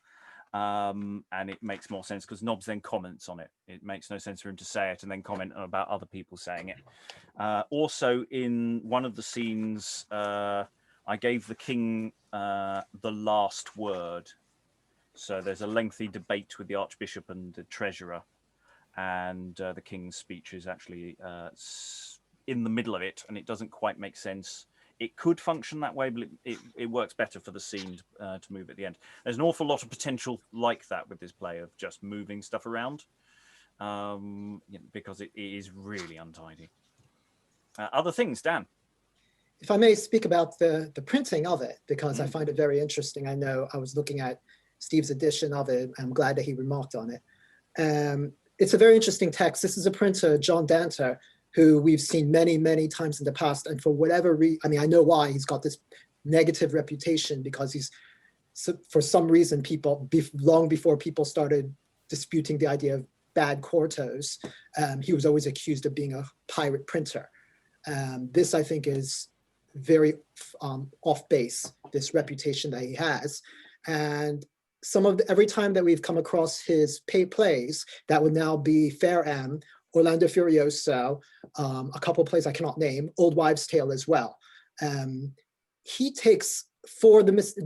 And it makes more sense because Nobs then comments on it. It makes no sense for him to say it and then comment about other people saying it. Also, in one of the scenes, I gave the king the last word. So there's a lengthy debate with the Archbishop and the Treasurer, and the king's speech is actually in the middle of it, and it doesn't quite make sense. It could function that way, but it works better for the scene to move at the end. There's an awful lot of potential like that with this play of just moving stuff around, because it is really untidy. Other things, Dan? If I may speak about the printing of it, because I find it very interesting. I know I was looking at Steve's edition of it. I'm glad that he remarked on it. It's a very interesting text. This is a printer, John Danter, who we've seen many, many times in the past. And for whatever reason, I mean, I know why he's got this negative reputation, because he's, for some reason, long before people started disputing the idea of bad quartos, he was always accused of being a pirate printer. This, I think, is very off base, this reputation that he has. And every time that we've come across his plays, that would now be Fair Am, Orlando Furioso, a couple of plays I cannot name, Old Wives' Tale as well. He takes,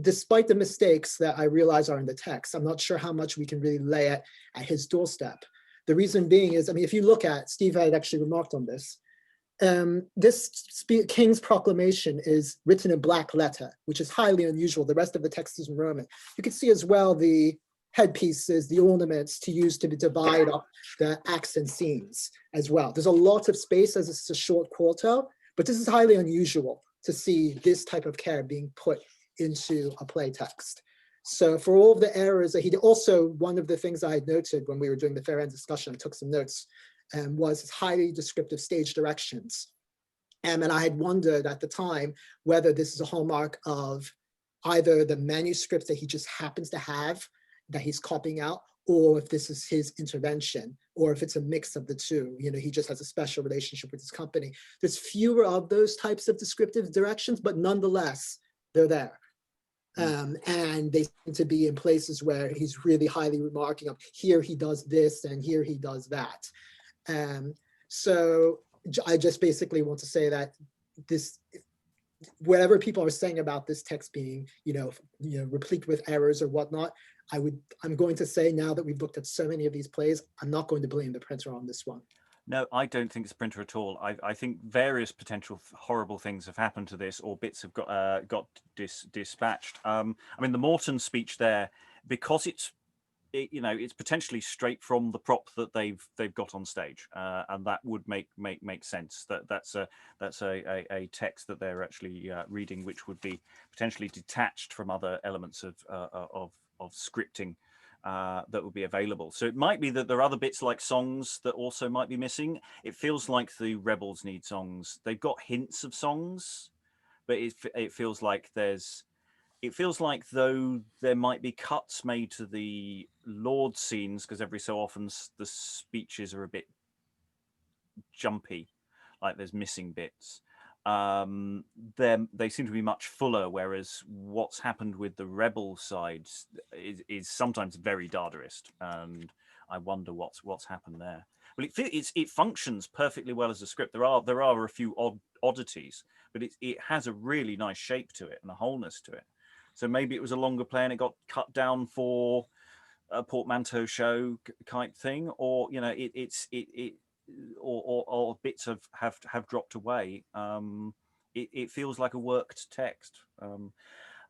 despite the mistakes that I realize are in the text, I'm not sure how much we can really lay at his doorstep. The reason being is, I mean, if you look at, Steve had actually remarked on this, this King's proclamation is written in black letter, which is highly unusual. The rest of the text is in Roman. You can see as well the headpieces, the ornaments to use to divide up the acts and scenes as well. There's a lot of space as it's a short quarto, but this is highly unusual to see this type of care being put into a play text. So for all of the errors that he did, also one of the things I had noted when we were doing the Fair End discussion, I took some notes, was his highly descriptive stage directions. And I had wondered at the time whether this is a hallmark of either the manuscript that he just happens to have that he's copying out, or if this is his intervention, or if it's a mix of the two. You know, he just has a special relationship with his company. There's fewer of those types of descriptive directions, but nonetheless, they're there. And they seem to be in places where he's really highly remarking of, here he does this and here he does that. So I just basically want to say that this, whatever people are saying about this text being, replete with errors or whatnot, I'm going to say, now that we've looked at so many of these plays, I'm not going to blame the printer on this one. No, I don't think it's a printer at all. I think various potential horrible things have happened to this, or bits have got dispatched. I mean, the Morton speech there, because it's potentially straight from the prop that they've got on stage, and that would make sense. That's a text that they're actually reading, which would be potentially detached from other elements of scripting that would be available. So it might be that there are other bits like songs that also might be missing. It feels like the rebels need songs. They've got hints of songs, but it feels like though there might be cuts made to the Lord scenes, because every so often the speeches are a bit jumpy, like there's missing bits. They seem to be much fuller, whereas what's happened with the rebel side is sometimes very Dadaist, and I wonder what's happened there. Well, it functions perfectly well as a script. There are a few oddities, but it has a really nice shape to it and a wholeness to it. So maybe it was a longer play and it got cut down for a portmanteau show kind thing, or or bits have dropped away. It feels like a worked text.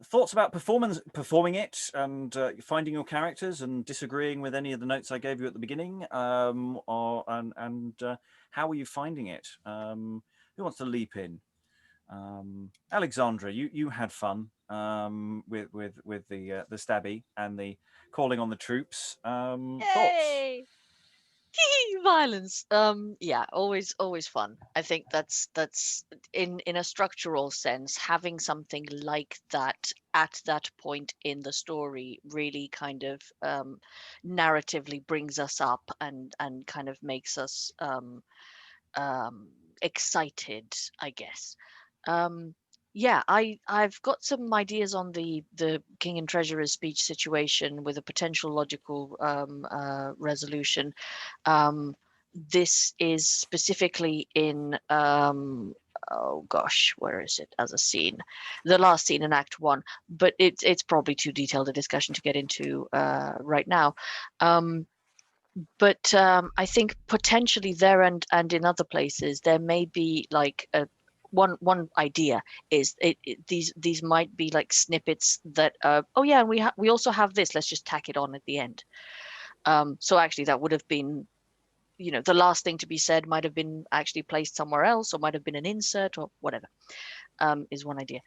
Thoughts about performing it, and finding your characters, and disagreeing with any of the notes I gave you at the beginning, and how are you finding it? Who wants to leap in? Alexandra, you had fun with the stabby and the calling on the troops. Thoughts? Violence. Yeah, always fun. I think that's in a structural sense, having something like that at that point in the story really kind of narratively brings us up and kind of makes us excited, I guess. Yeah, I've got some ideas on the King and Treasurer's speech situation with a potential logical resolution. This is specifically in oh gosh, where is it as a scene? The last scene in Act 1, but it's probably too detailed a discussion to get into right now. But I think potentially there and in other places there may be like a one idea is these might be like snippets that oh yeah, and we also have this, let's just tack it on at the end. So actually that would have been, the last thing to be said might have been actually placed somewhere else, or might have been an insert or whatever, is one idea.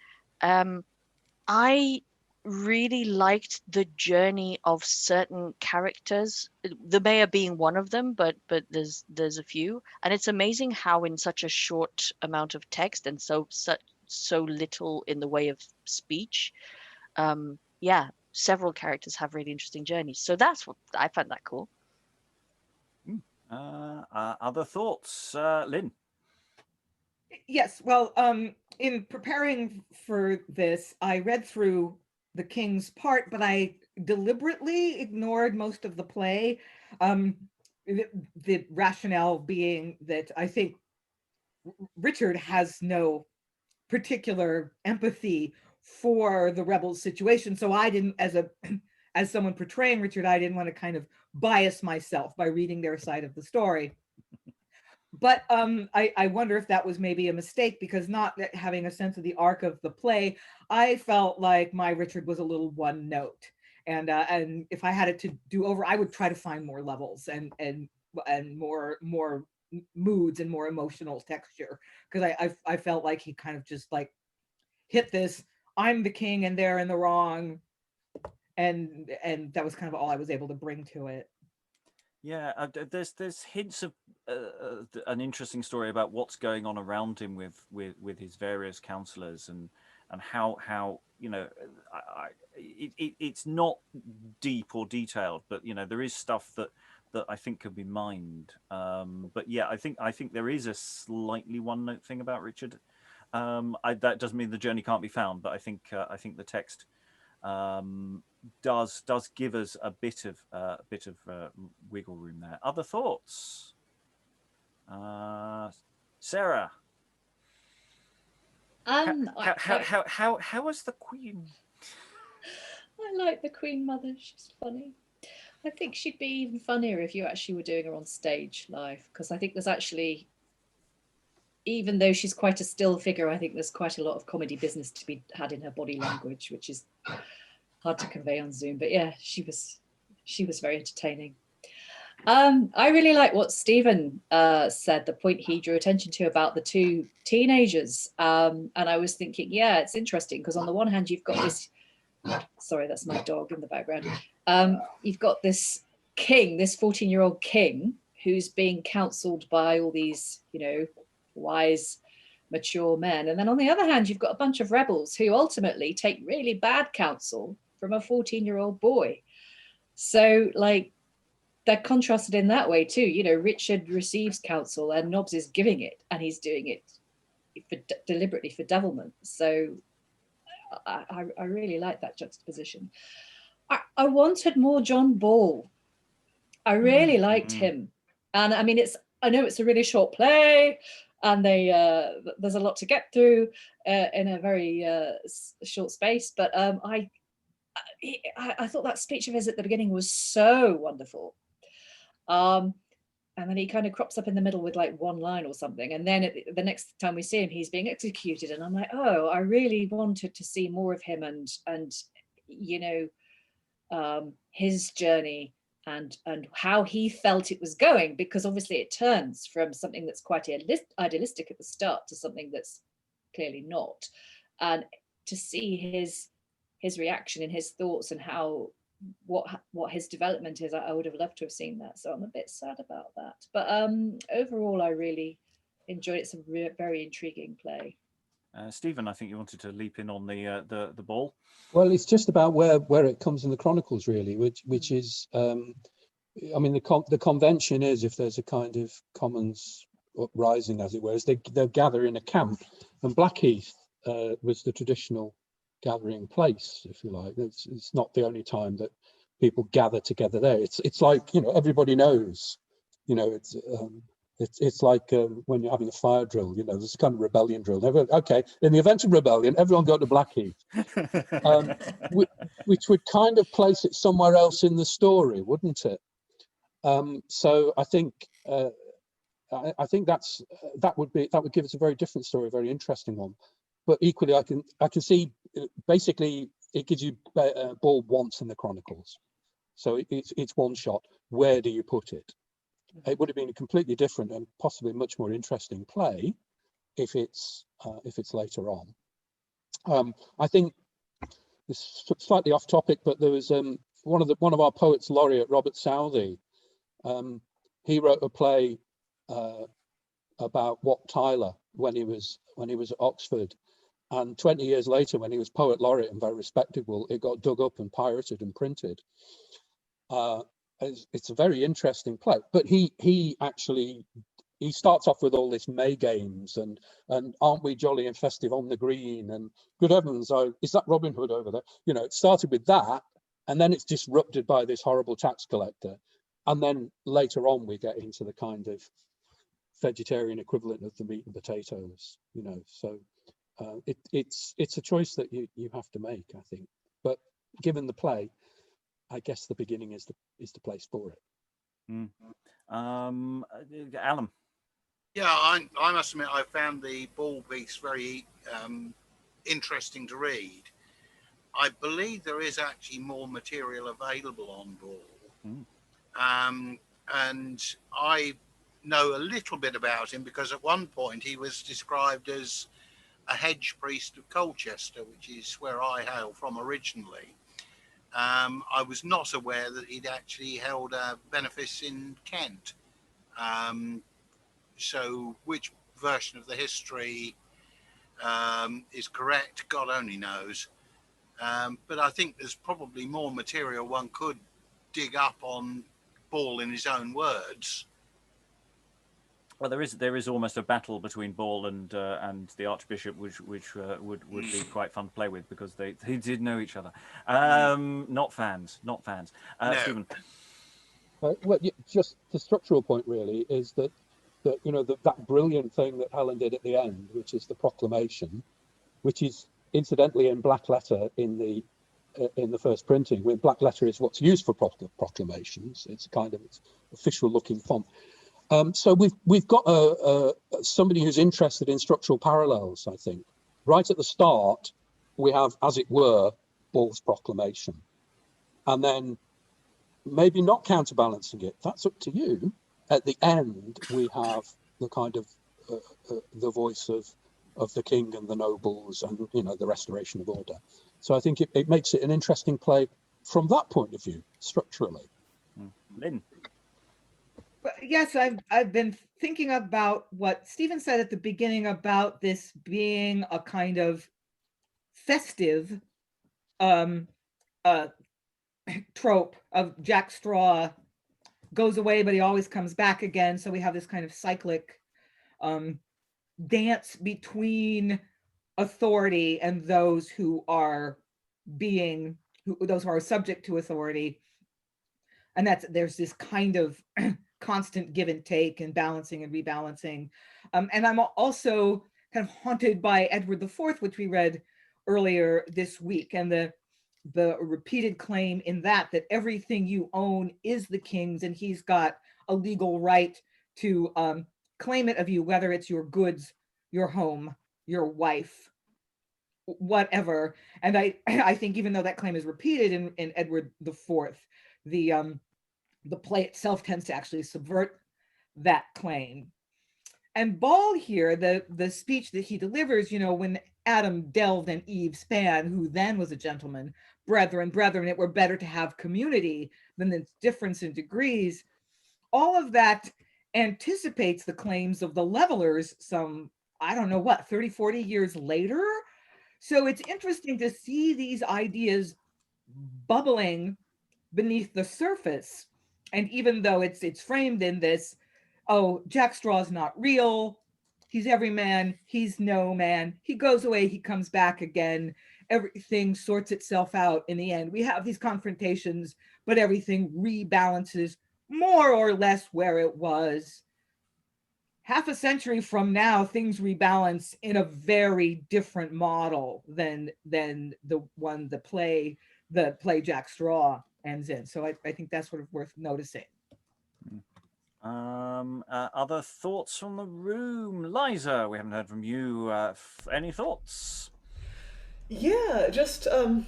I really liked the journey of certain characters, the mayor being one of them, but there's a few, and it's amazing how in such a short amount of text and so little in the way of speech, yeah, several characters have really interesting journeys. So that's what I found that cool. Other thoughts, Lynn? Yes, well, in preparing for this, I read through the King's part, but I deliberately ignored most of the play. The rationale being that I think Richard has no particular empathy for the rebels' situation, so I didn't, as someone portraying Richard, I didn't want to kind of bias myself by reading their side of the story. But I wonder if that was maybe a mistake, because not having a sense of the arc of the play, I felt like my Richard was a little one note. And if I had it to do over, I would try to find more levels and more moods and more emotional texture, because I felt like he kind of just like hit this, I'm the king and they're in the wrong, and that was kind of all I was able to bring to it. Yeah, there's hints of an interesting story about what's going on around him with his various counselors, and how you know, it's not deep or detailed, but you know there is stuff that I think could be mined. But yeah, I think there is a slightly one note thing about Richard. That doesn't mean the journey can't be found, but I think the text does give us a bit of wiggle room there. Other thoughts, Sarah? How was the Queen? I like the Queen Mother. She's funny. I think she'd be even funnier if you actually were doing her on stage live, because I think there's actually, even though she's quite a still figure, I think there's quite a lot of comedy business to be had in her body language, which is hard to convey on Zoom. But yeah, she was very entertaining. I really like what Stephen said, the point he drew attention to about the two teenagers. And I was thinking, yeah, it's interesting, because on the one hand, you've got this, sorry, that's my dog in the background. You've got this king, this 14-year-old king, who's being counseled by all these, you know, wise, mature men. And then on the other hand, you've got a bunch of rebels who ultimately take really bad counsel from a 14-year-old boy. So like, they're contrasted in that way too. You know, Richard receives counsel and Nobs is giving it, and he's doing it deliberately for devilment. So I really like that juxtaposition. I wanted more John Ball. I really liked him. And I mean, I know it's a really short play, and there's a lot to get through in a very short space, but I thought that speech of his at the beginning was so wonderful. And then he kind of crops up in the middle with like one line or something, and then the next time we see him, he's being executed, and I'm like, oh, I really wanted to see more of him, and you know, his journey and how he felt it was going, because obviously it turns from something that's quite idealistic at the start to something that's clearly not, and to see his reaction and his thoughts and how what his development is, I would have loved to have seen that. So I'm a bit sad about that, but overall I really enjoyed it. It's a very intriguing play. Stephen, I think you wanted to leap in on the ball. Well, it's just about where it comes in the chronicles, really, which is, I mean, the convention is, if there's a kind of commons uprising, as it were, is they'll gather in a camp, and Blackheath was the traditional gathering place, if you like. It's not the only time that people gather together there. It's like, you know, everybody knows, you know, it's like when you're having a fire drill, you know, there's a kind of rebellion drill. Okay, in the event of rebellion, everyone go to Blackheath, which would kind of place it somewhere else in the story, wouldn't it? So I think that would give us a very different story, a very interesting one. But equally, I can see basically it gives you Ball once in the chronicles, so it's one shot. Where do you put it? It would have been a completely different and possibly much more interesting play if it's later on. I think this is slightly off topic, but there was one of our poets laureate, Robert Southey. He wrote a play about Wat Tyler when he was at Oxford, and 20 years later, when he was poet laureate and very respectable, it got dug up and pirated and printed. It's a very interesting play, but he starts off with all this May games and aren't we jolly and festive on the green, and good heavens, is that Robin Hood over there? You know, it started with that, and then it's disrupted by this horrible tax collector, and then later on we get into the kind of vegetarian equivalent of the meat and potatoes. You know, so it's a choice that you have to make, I think. But given the play, I guess the beginning is the place for it. Alan. Yeah, I must admit I found the Ball piece very interesting to read. I believe there is actually more material available on Ball. And I know a little bit about him because at one point he was described as a hedge priest of Colchester, which is where I hail from originally. I was not aware that he'd actually held a benefice in Kent. So which version of the history is correct, God only knows. But I think there's probably more material one could dig up on Ball in his own words. Well, there is almost a battle between Ball and the Archbishop, which would be quite fun to play with because they did know each other. Not fans. No. Stephen. Well, just the structural point really is that you know that brilliant thing that Helen did at the end, which is the proclamation, which is incidentally in black letter in the first printing. Where black letter is what's used for proclamations. It's kind of official looking font. So we've got somebody who's interested in structural parallels, I think. Right at the start, we have, as it were, Ball's proclamation. And then maybe not counterbalancing it, that's up to you. At the end, we have the kind of the voice of the king and the nobles and, you know, the restoration of order. So I think it makes it an interesting play from that point of view, structurally. Lynn. Yes, I've been thinking about what Stephen said at the beginning about this being a kind of festive trope of Jack Straw goes away, but he always comes back again. So we have this kind of cyclic dance between authority and those who are those who are subject to authority. And there's this kind of constant give and take and balancing and rebalancing. And I'm also kind of haunted by Edward IV, which we read earlier this week, and the repeated claim in that everything you own is the king's, and he's got a legal right to claim it of you, whether it's your goods, your home, your wife, whatever. And I think even though that claim is repeated in Edward IV, the play itself tends to actually subvert that claim. And Ball here, the speech that he delivers, you know, when Adam delved and Eve span, who then was a gentleman, brethren, it were better to have community than the difference in degrees. All of that anticipates the claims of the levelers some, 30, 40 years later. So it's interesting to see these ideas bubbling beneath the surface. And even though it's framed in this, oh, Jack Straw's not real, he's every man, he's no man, he goes away, he comes back again, everything sorts itself out in the end. We have these confrontations, but everything rebalances more or less where it was. Half a century from now, things rebalance in a very different model than the play Jack Straw ends in. So I think that's sort of worth noticing. Other thoughts from the room? Liza, we haven't heard from you. Any thoughts? Yeah, just as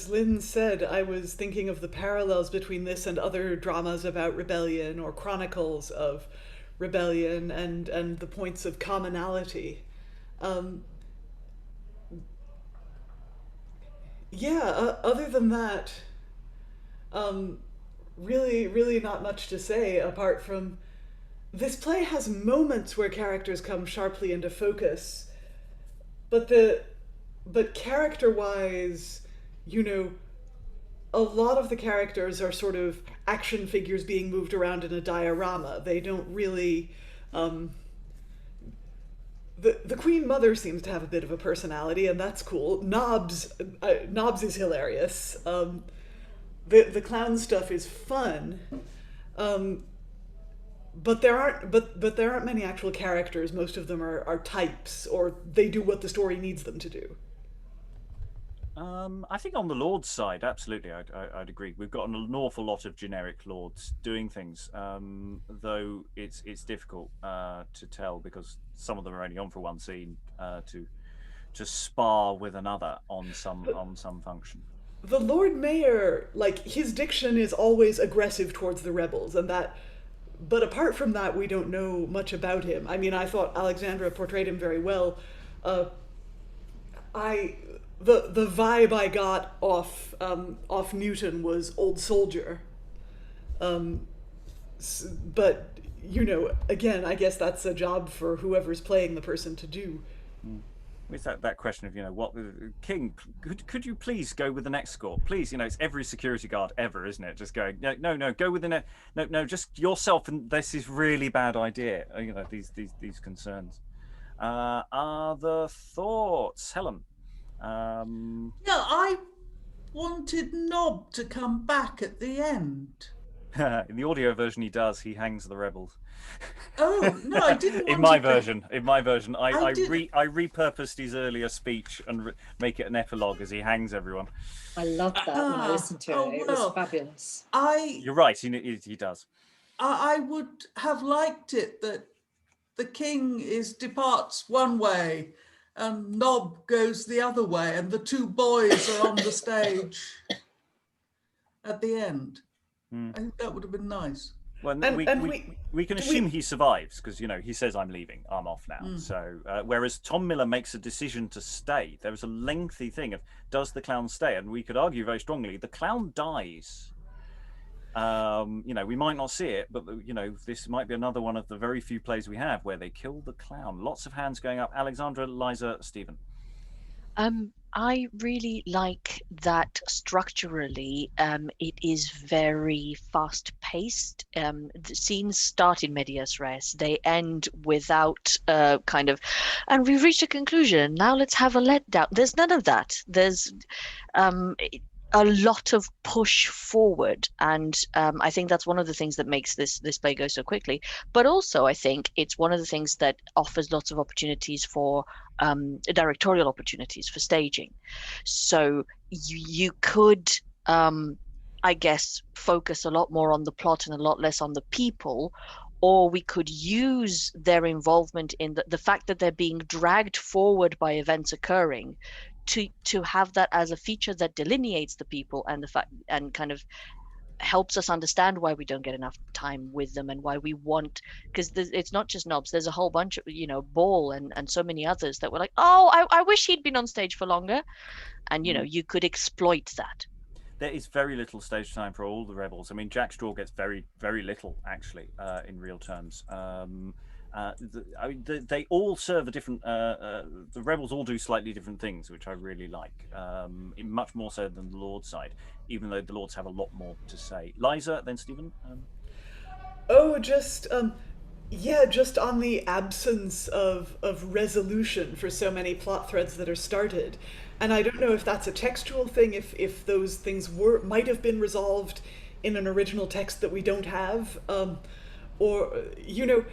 Lynn said, I was thinking of the parallels between this and other dramas about rebellion or chronicles of rebellion and the points of commonality. Yeah, other than that, um, really not much to say apart from this play has moments where characters come sharply into focus, but character-wise, you know, a lot of the characters are sort of action figures being moved around in a diorama. They don't really. The Queen Mother seems to have a bit of a personality, and that's cool. Nobs is hilarious. The clown stuff is fun, but there aren't many actual characters. Most of them are types, or they do what the story needs them to do. I think on the Lord's side, absolutely, I'd agree. We've got an awful lot of generic Lords doing things, though it's difficult to tell because some of them are only on for one scene to spar with another on some function. The Lord Mayor, like, his diction is always aggressive towards the rebels, but apart from that, we don't know much about him. I mean, I thought Alexandra portrayed him very well. The vibe I got off Newton was old soldier, but you know, again, I guess that's a job for whoever's playing the person to do. With that question of, you know, what King, could you please go with the next score, please? You know, it's every security guard ever, isn't it? Just going, no, go with the next, no, just yourself, and this is really bad idea. You know, these concerns. Other thoughts, Helen? Yeah, I wanted Nob to come back at the end. In the audio version, he does. He hangs the rebels. Oh no, I didn't. In my version, I repurposed his earlier speech and make it an epilogue as he hangs everyone. I love that when I listened to it. It was fabulous. You're right. He does. I would have liked it that the king departs one way and Nob goes the other way, and the two boys are on the stage at the end. I think that would have been nice. Well, we can assume he survives because, you know, he says, "I'm leaving. I'm off now." So, whereas Tom Miller makes a decision to stay, there was a lengthy thing of does the clown stay, and we could argue very strongly the clown dies. You know, we might not see it, but you know, this might be another one of the very few plays we have where they kill the clown. Lots of hands going up. Alexandra, Liza, Stephen. I really like that structurally it is very fast-paced. The scenes start in medias res, they end without kind of, and we've reached a conclusion, now let's have a letdown. There's none of that. There's a lot of push forward, and I think that's one of the things that makes this play go so quickly. But also, I think it's one of the things that offers lots of opportunities for directorial opportunities for staging. So you could, I guess, focus a lot more on the plot and a lot less on the people, or we could use their involvement in the fact that they're being dragged forward by events occurring to have that as a feature that delineates the people and the fact and kind of helps us understand why we don't get enough time with them and why we want, because it's not just Nobs, there's a whole bunch of, you know, Ball and so many others that were like, oh, I wish he'd been on stage for longer, and you know, you could exploit that. There is very little stage time for all the rebels. I mean, Jack Straw gets very little actually in real terms. They all serve a different. The rebels all do slightly different things, which I really like, much more so than the Lord's side. Even though the Lords have a lot more to say. Liza, then Stephen. Just on the absence of resolution for so many plot threads that are started, and I don't know if that's a textual thing, if those things might have been resolved in an original text that we don't have, or you know.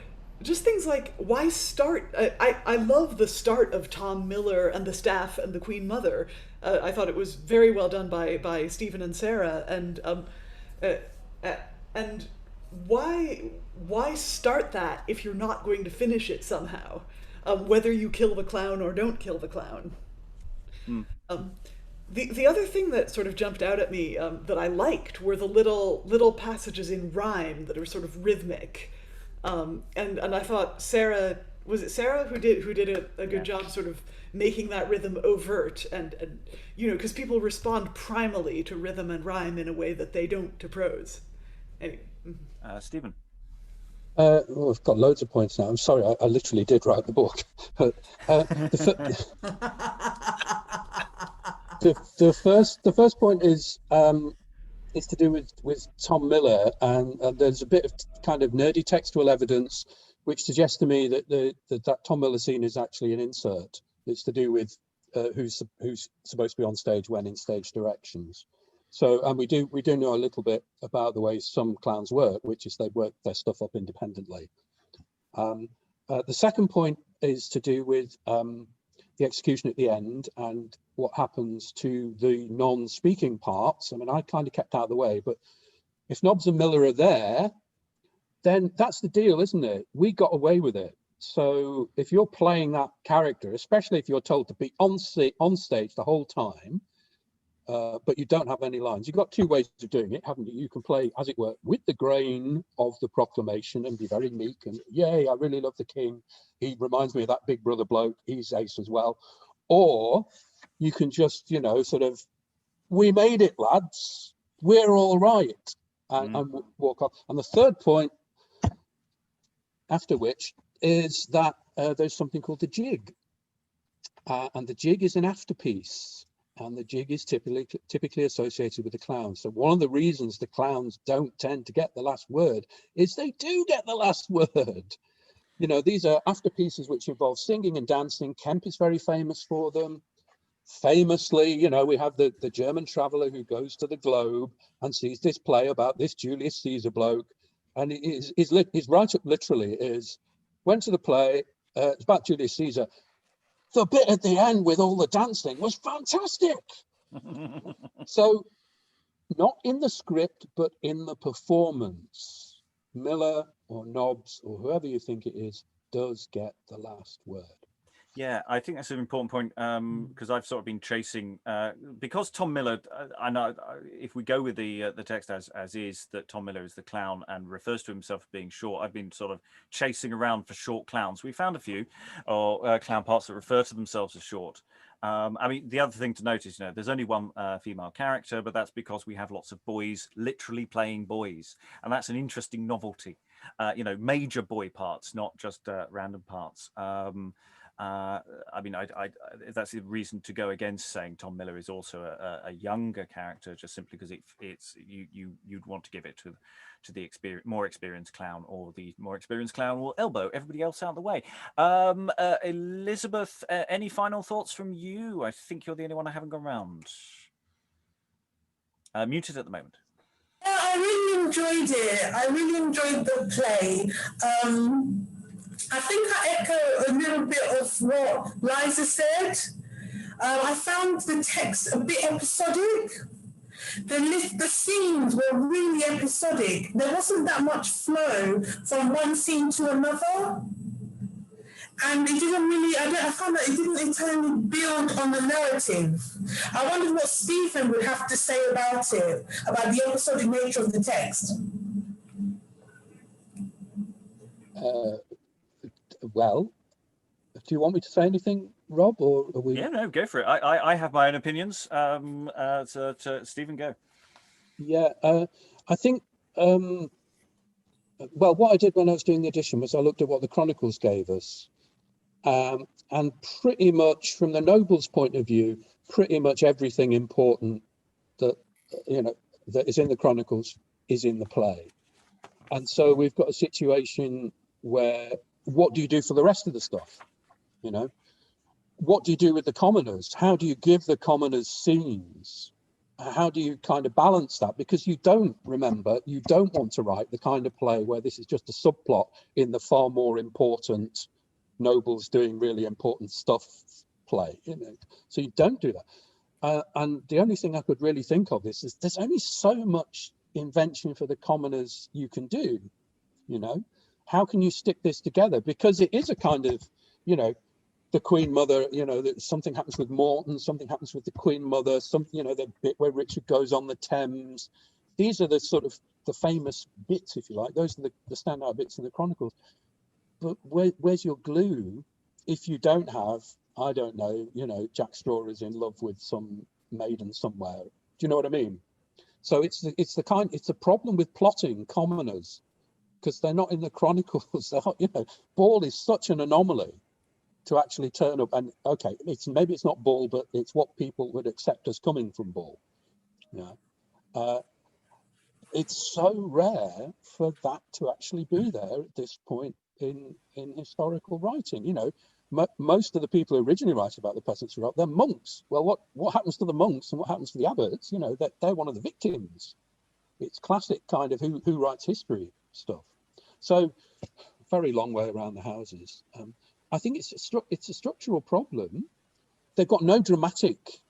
Just things like, why start? I love the start of Tom Miller and the staff and the Queen Mother. I thought it was very well done by Stephen and Sarah. And why start that if you're not going to finish it somehow? Whether you kill the clown or don't kill the clown. The other thing that sort of jumped out at me that I liked were the little passages in rhyme that are sort of rhythmic. And I thought Sarah was it Sarah who did a good job sort of making that rhythm overt and because people respond primally to rhythm and rhyme in a way that they don't to prose. Anyway. Stephen. Well, I've got loads of points now. I'm sorry, I literally did write the book. But the first point is to do with Tom Miller, and there's a bit of kind of nerdy textual evidence which suggests to me that Tom Miller scene is actually an insert. It's to do with who's supposed to be on stage when in stage directions. So, and we do know a little bit about the way some clowns work, which is they work their stuff up independently. The second point is to do with the execution at the end and what happens to the non-speaking parts. I mean, I kind of kept out of the way, but if Nobs and Miller are there, then that's the deal, isn't it? We got away with it. So if you're playing that character, especially if you're told to be on stage the whole time, but you don't have any lines, you've got two ways of doing it, haven't you? You can play, as it were, with the grain of the proclamation and be very meek and, yay, I really love the king. He reminds me of that big brother bloke. He's ace as well. Or you can just, sort of, we made it, lads. We're all right. And walk off. And the third point, after which, is that there's something called the jig. And the jig is an afterpiece. And the jig is typically associated with the clown. So one of the reasons the clowns don't tend to get the last word is they do get the last word. These are afterpieces which involve singing and dancing. Kemp is very famous for them. Famously, we have the German traveller who goes to the Globe and sees this play about this Julius Caesar bloke. And his write-up literally is, went to the play, it's about Julius Caesar. The bit at the end with all the dancing was fantastic. So not in the script, but in the performance, Miller or Nobs or whoever you think it is does get the last word. Yeah, I think that's an important point because I've sort of been chasing because Tom Miller. I know if we go with the text as is that Tom Miller is the clown and refers to himself as being short. I've been sort of chasing around for short clowns. We found a few or clown parts that refer to themselves as short. I mean, the other thing to notice, there's only one female character, but that's because we have lots of boys literally playing boys, and that's an interesting novelty. Major boy parts, not just random parts. I mean, that's the reason to go against saying Tom Miller is also a younger character, just simply because you'd want to give it to the more experienced clown, or the more experienced clown will elbow everybody else out of the way. Elizabeth, any final thoughts from you? I think you're the only one I haven't gone round. Muted at the moment. Yeah, I really enjoyed it. I really enjoyed the play. I think I echo a little bit of what Liza said. I found the text a bit episodic. The scenes were really episodic. There wasn't that much flow from one scene to another. And it didn't really, I found that it didn't entirely build on the narrative. I wondered what Stephen would have to say about it, about the episodic nature of the text. Well, do you want me to say anything, Rob, or are we? Yeah, no, go for it. I have my own opinions. So Stephen, go. Yeah, I think. Well, what I did when I was doing the edition was I looked at what the Chronicles gave us, and pretty much from the nobles' point of view, pretty much everything important that that is in the Chronicles is in the play, and so we've got a situation where. What do you do for the rest of the stuff? What do you do with the commoners? How do you give the commoners scenes? How do you kind of balance that? Because you don't want to write the kind of play where this is just a subplot in the far more important nobles doing really important stuff play. So you don't do that. And the only thing I could really think of is there's only so much invention for the commoners you can do, How can you stick this together? Because it is a kind of, the Queen Mother, that something happens with Morton, something happens with the Queen Mother, the bit where Richard goes on the Thames. These are the sort of the famous bits, if you like. Those are the standout bits in the Chronicles. but where's your glue if you don't have, I don't know, you know, Jack Straw is in love with some maiden somewhere. Do you know what I mean? So it's a problem with plotting commoners, because they're not in the chronicles. You know, Ball is such an anomaly to actually turn up, and okay, maybe it's not Ball, but it's what people would accept as coming from Ball. Yeah, it's so rare for that to actually be there at this point in historical writing. You know, most of the people who originally write about the peasants wrote, they're monks. Well, what happens to the monks and what happens to the abbots? You know, they're one of the victims. It's classic kind of who writes history stuff. So very long way around the houses. I think it's a structural problem. They've got no dramatic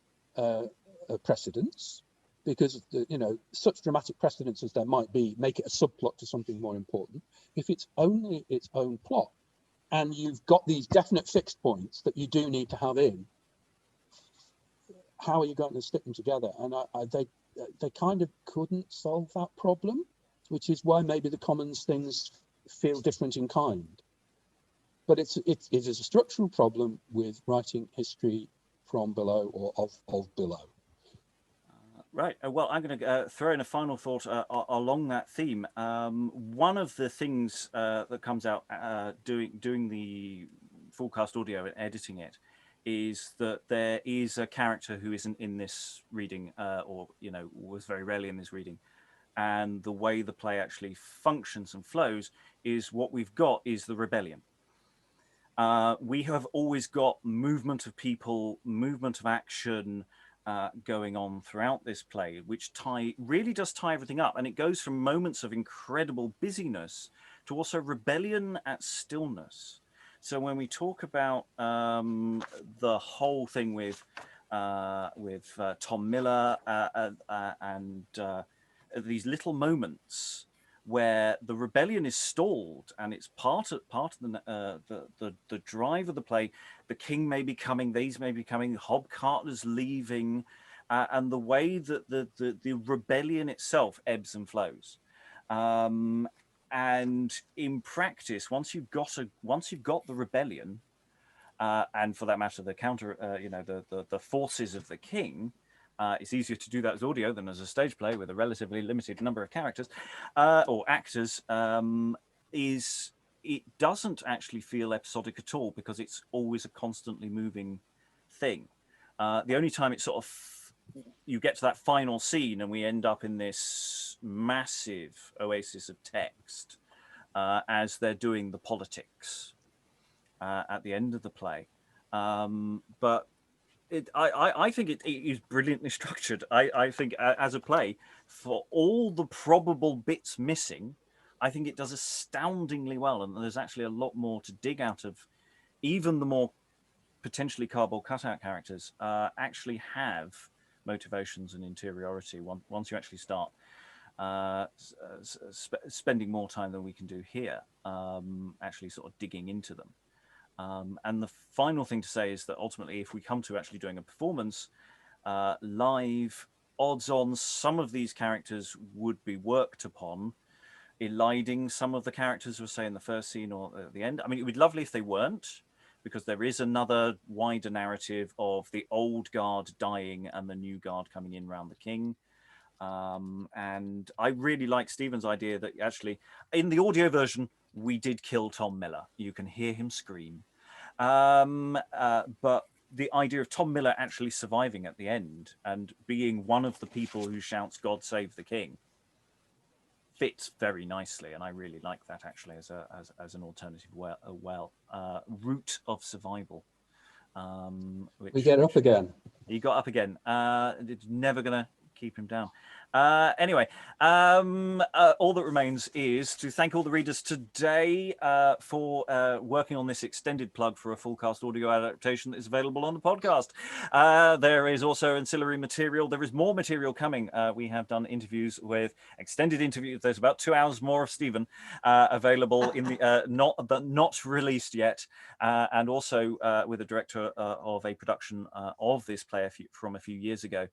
precedents, because you know, such dramatic precedents as there might be make it a subplot to something more important. If it's only its own plot, and you've got these definite fixed points that you do need to have in, how are you going to stick them together? And they kind of couldn't solve that problem, which is why maybe the Commons things feel different in kind. But it is a structural problem with writing history from below or of below. Right. Well, I'm going to throw in a final thought along that theme. One of the things that comes out doing the full cast audio and editing it is that there is a character who isn't in this reading, or you know, was very rarely in this reading, and the way the play actually functions and flows is what we've got is the rebellion. We have always got movement of people, movement of action going on throughout this play, which really does tie everything up. And it goes from moments of incredible busyness to also rebellion at stillness. So when we talk about the whole thing with Tom Miller and these little moments where the rebellion is stalled, and it's part of the drive of the play. The king may be coming, these may be coming, Hobcarter's leaving, and the way that the rebellion itself ebbs and flows. And in practice, once you've got the rebellion, and for that matter, the counter, you know, the forces of the king. It's easier to do that as audio than as a stage play with a relatively limited number of characters or actors. It doesn't actually feel episodic at all, because it's always a constantly moving thing. The only time it's sort of you get to that final scene and we end up in this massive oasis of text as they're doing the politics at the end of the play, but. I think it is brilliantly structured. I think as a play, for all the probable bits missing, I think it does astoundingly well. And there's actually a lot more to dig out of. Even the more potentially cardboard cutout characters actually have motivations and interiority once you actually start spending more time than we can do here, actually sort of digging into them. And the final thing to say is that ultimately, if we come to actually doing a performance live, odds on some of these characters would be worked upon, eliding some of the characters who were, say, in the first scene or at the end. I mean, it would be lovely if they weren't, because there is another wider narrative of the old guard dying and the new guard coming in around the king. And I really like Stephen's idea that actually, in the audio version, we did kill Tom Miller. You can hear him scream. But the idea of Tom Miller actually surviving at the end and being one of the people who shouts, "God save the king," fits very nicely. And I really like that actually as an alternative route of survival. We get up again. He got up again. It's never going to keep him down. Anyway, all that remains is to thank all the readers today for working on this extended plug for a full cast audio adaptation that is available on the podcast. There is also ancillary material. There is more material coming. We have done interviews with extended interviews. There's about 2 hours more of Stephen available in the not released yet, and also with the director of a production of this play from a few years ago,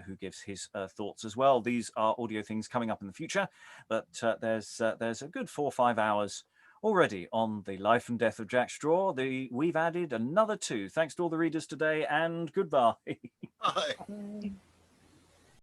who gives his thoughts as well. These are audio things coming up in the future, but there's a good 4 or 5 hours already on the life and death of Jack Straw. We've added another 2. Thanks to all the readers today, and goodbye. Bye.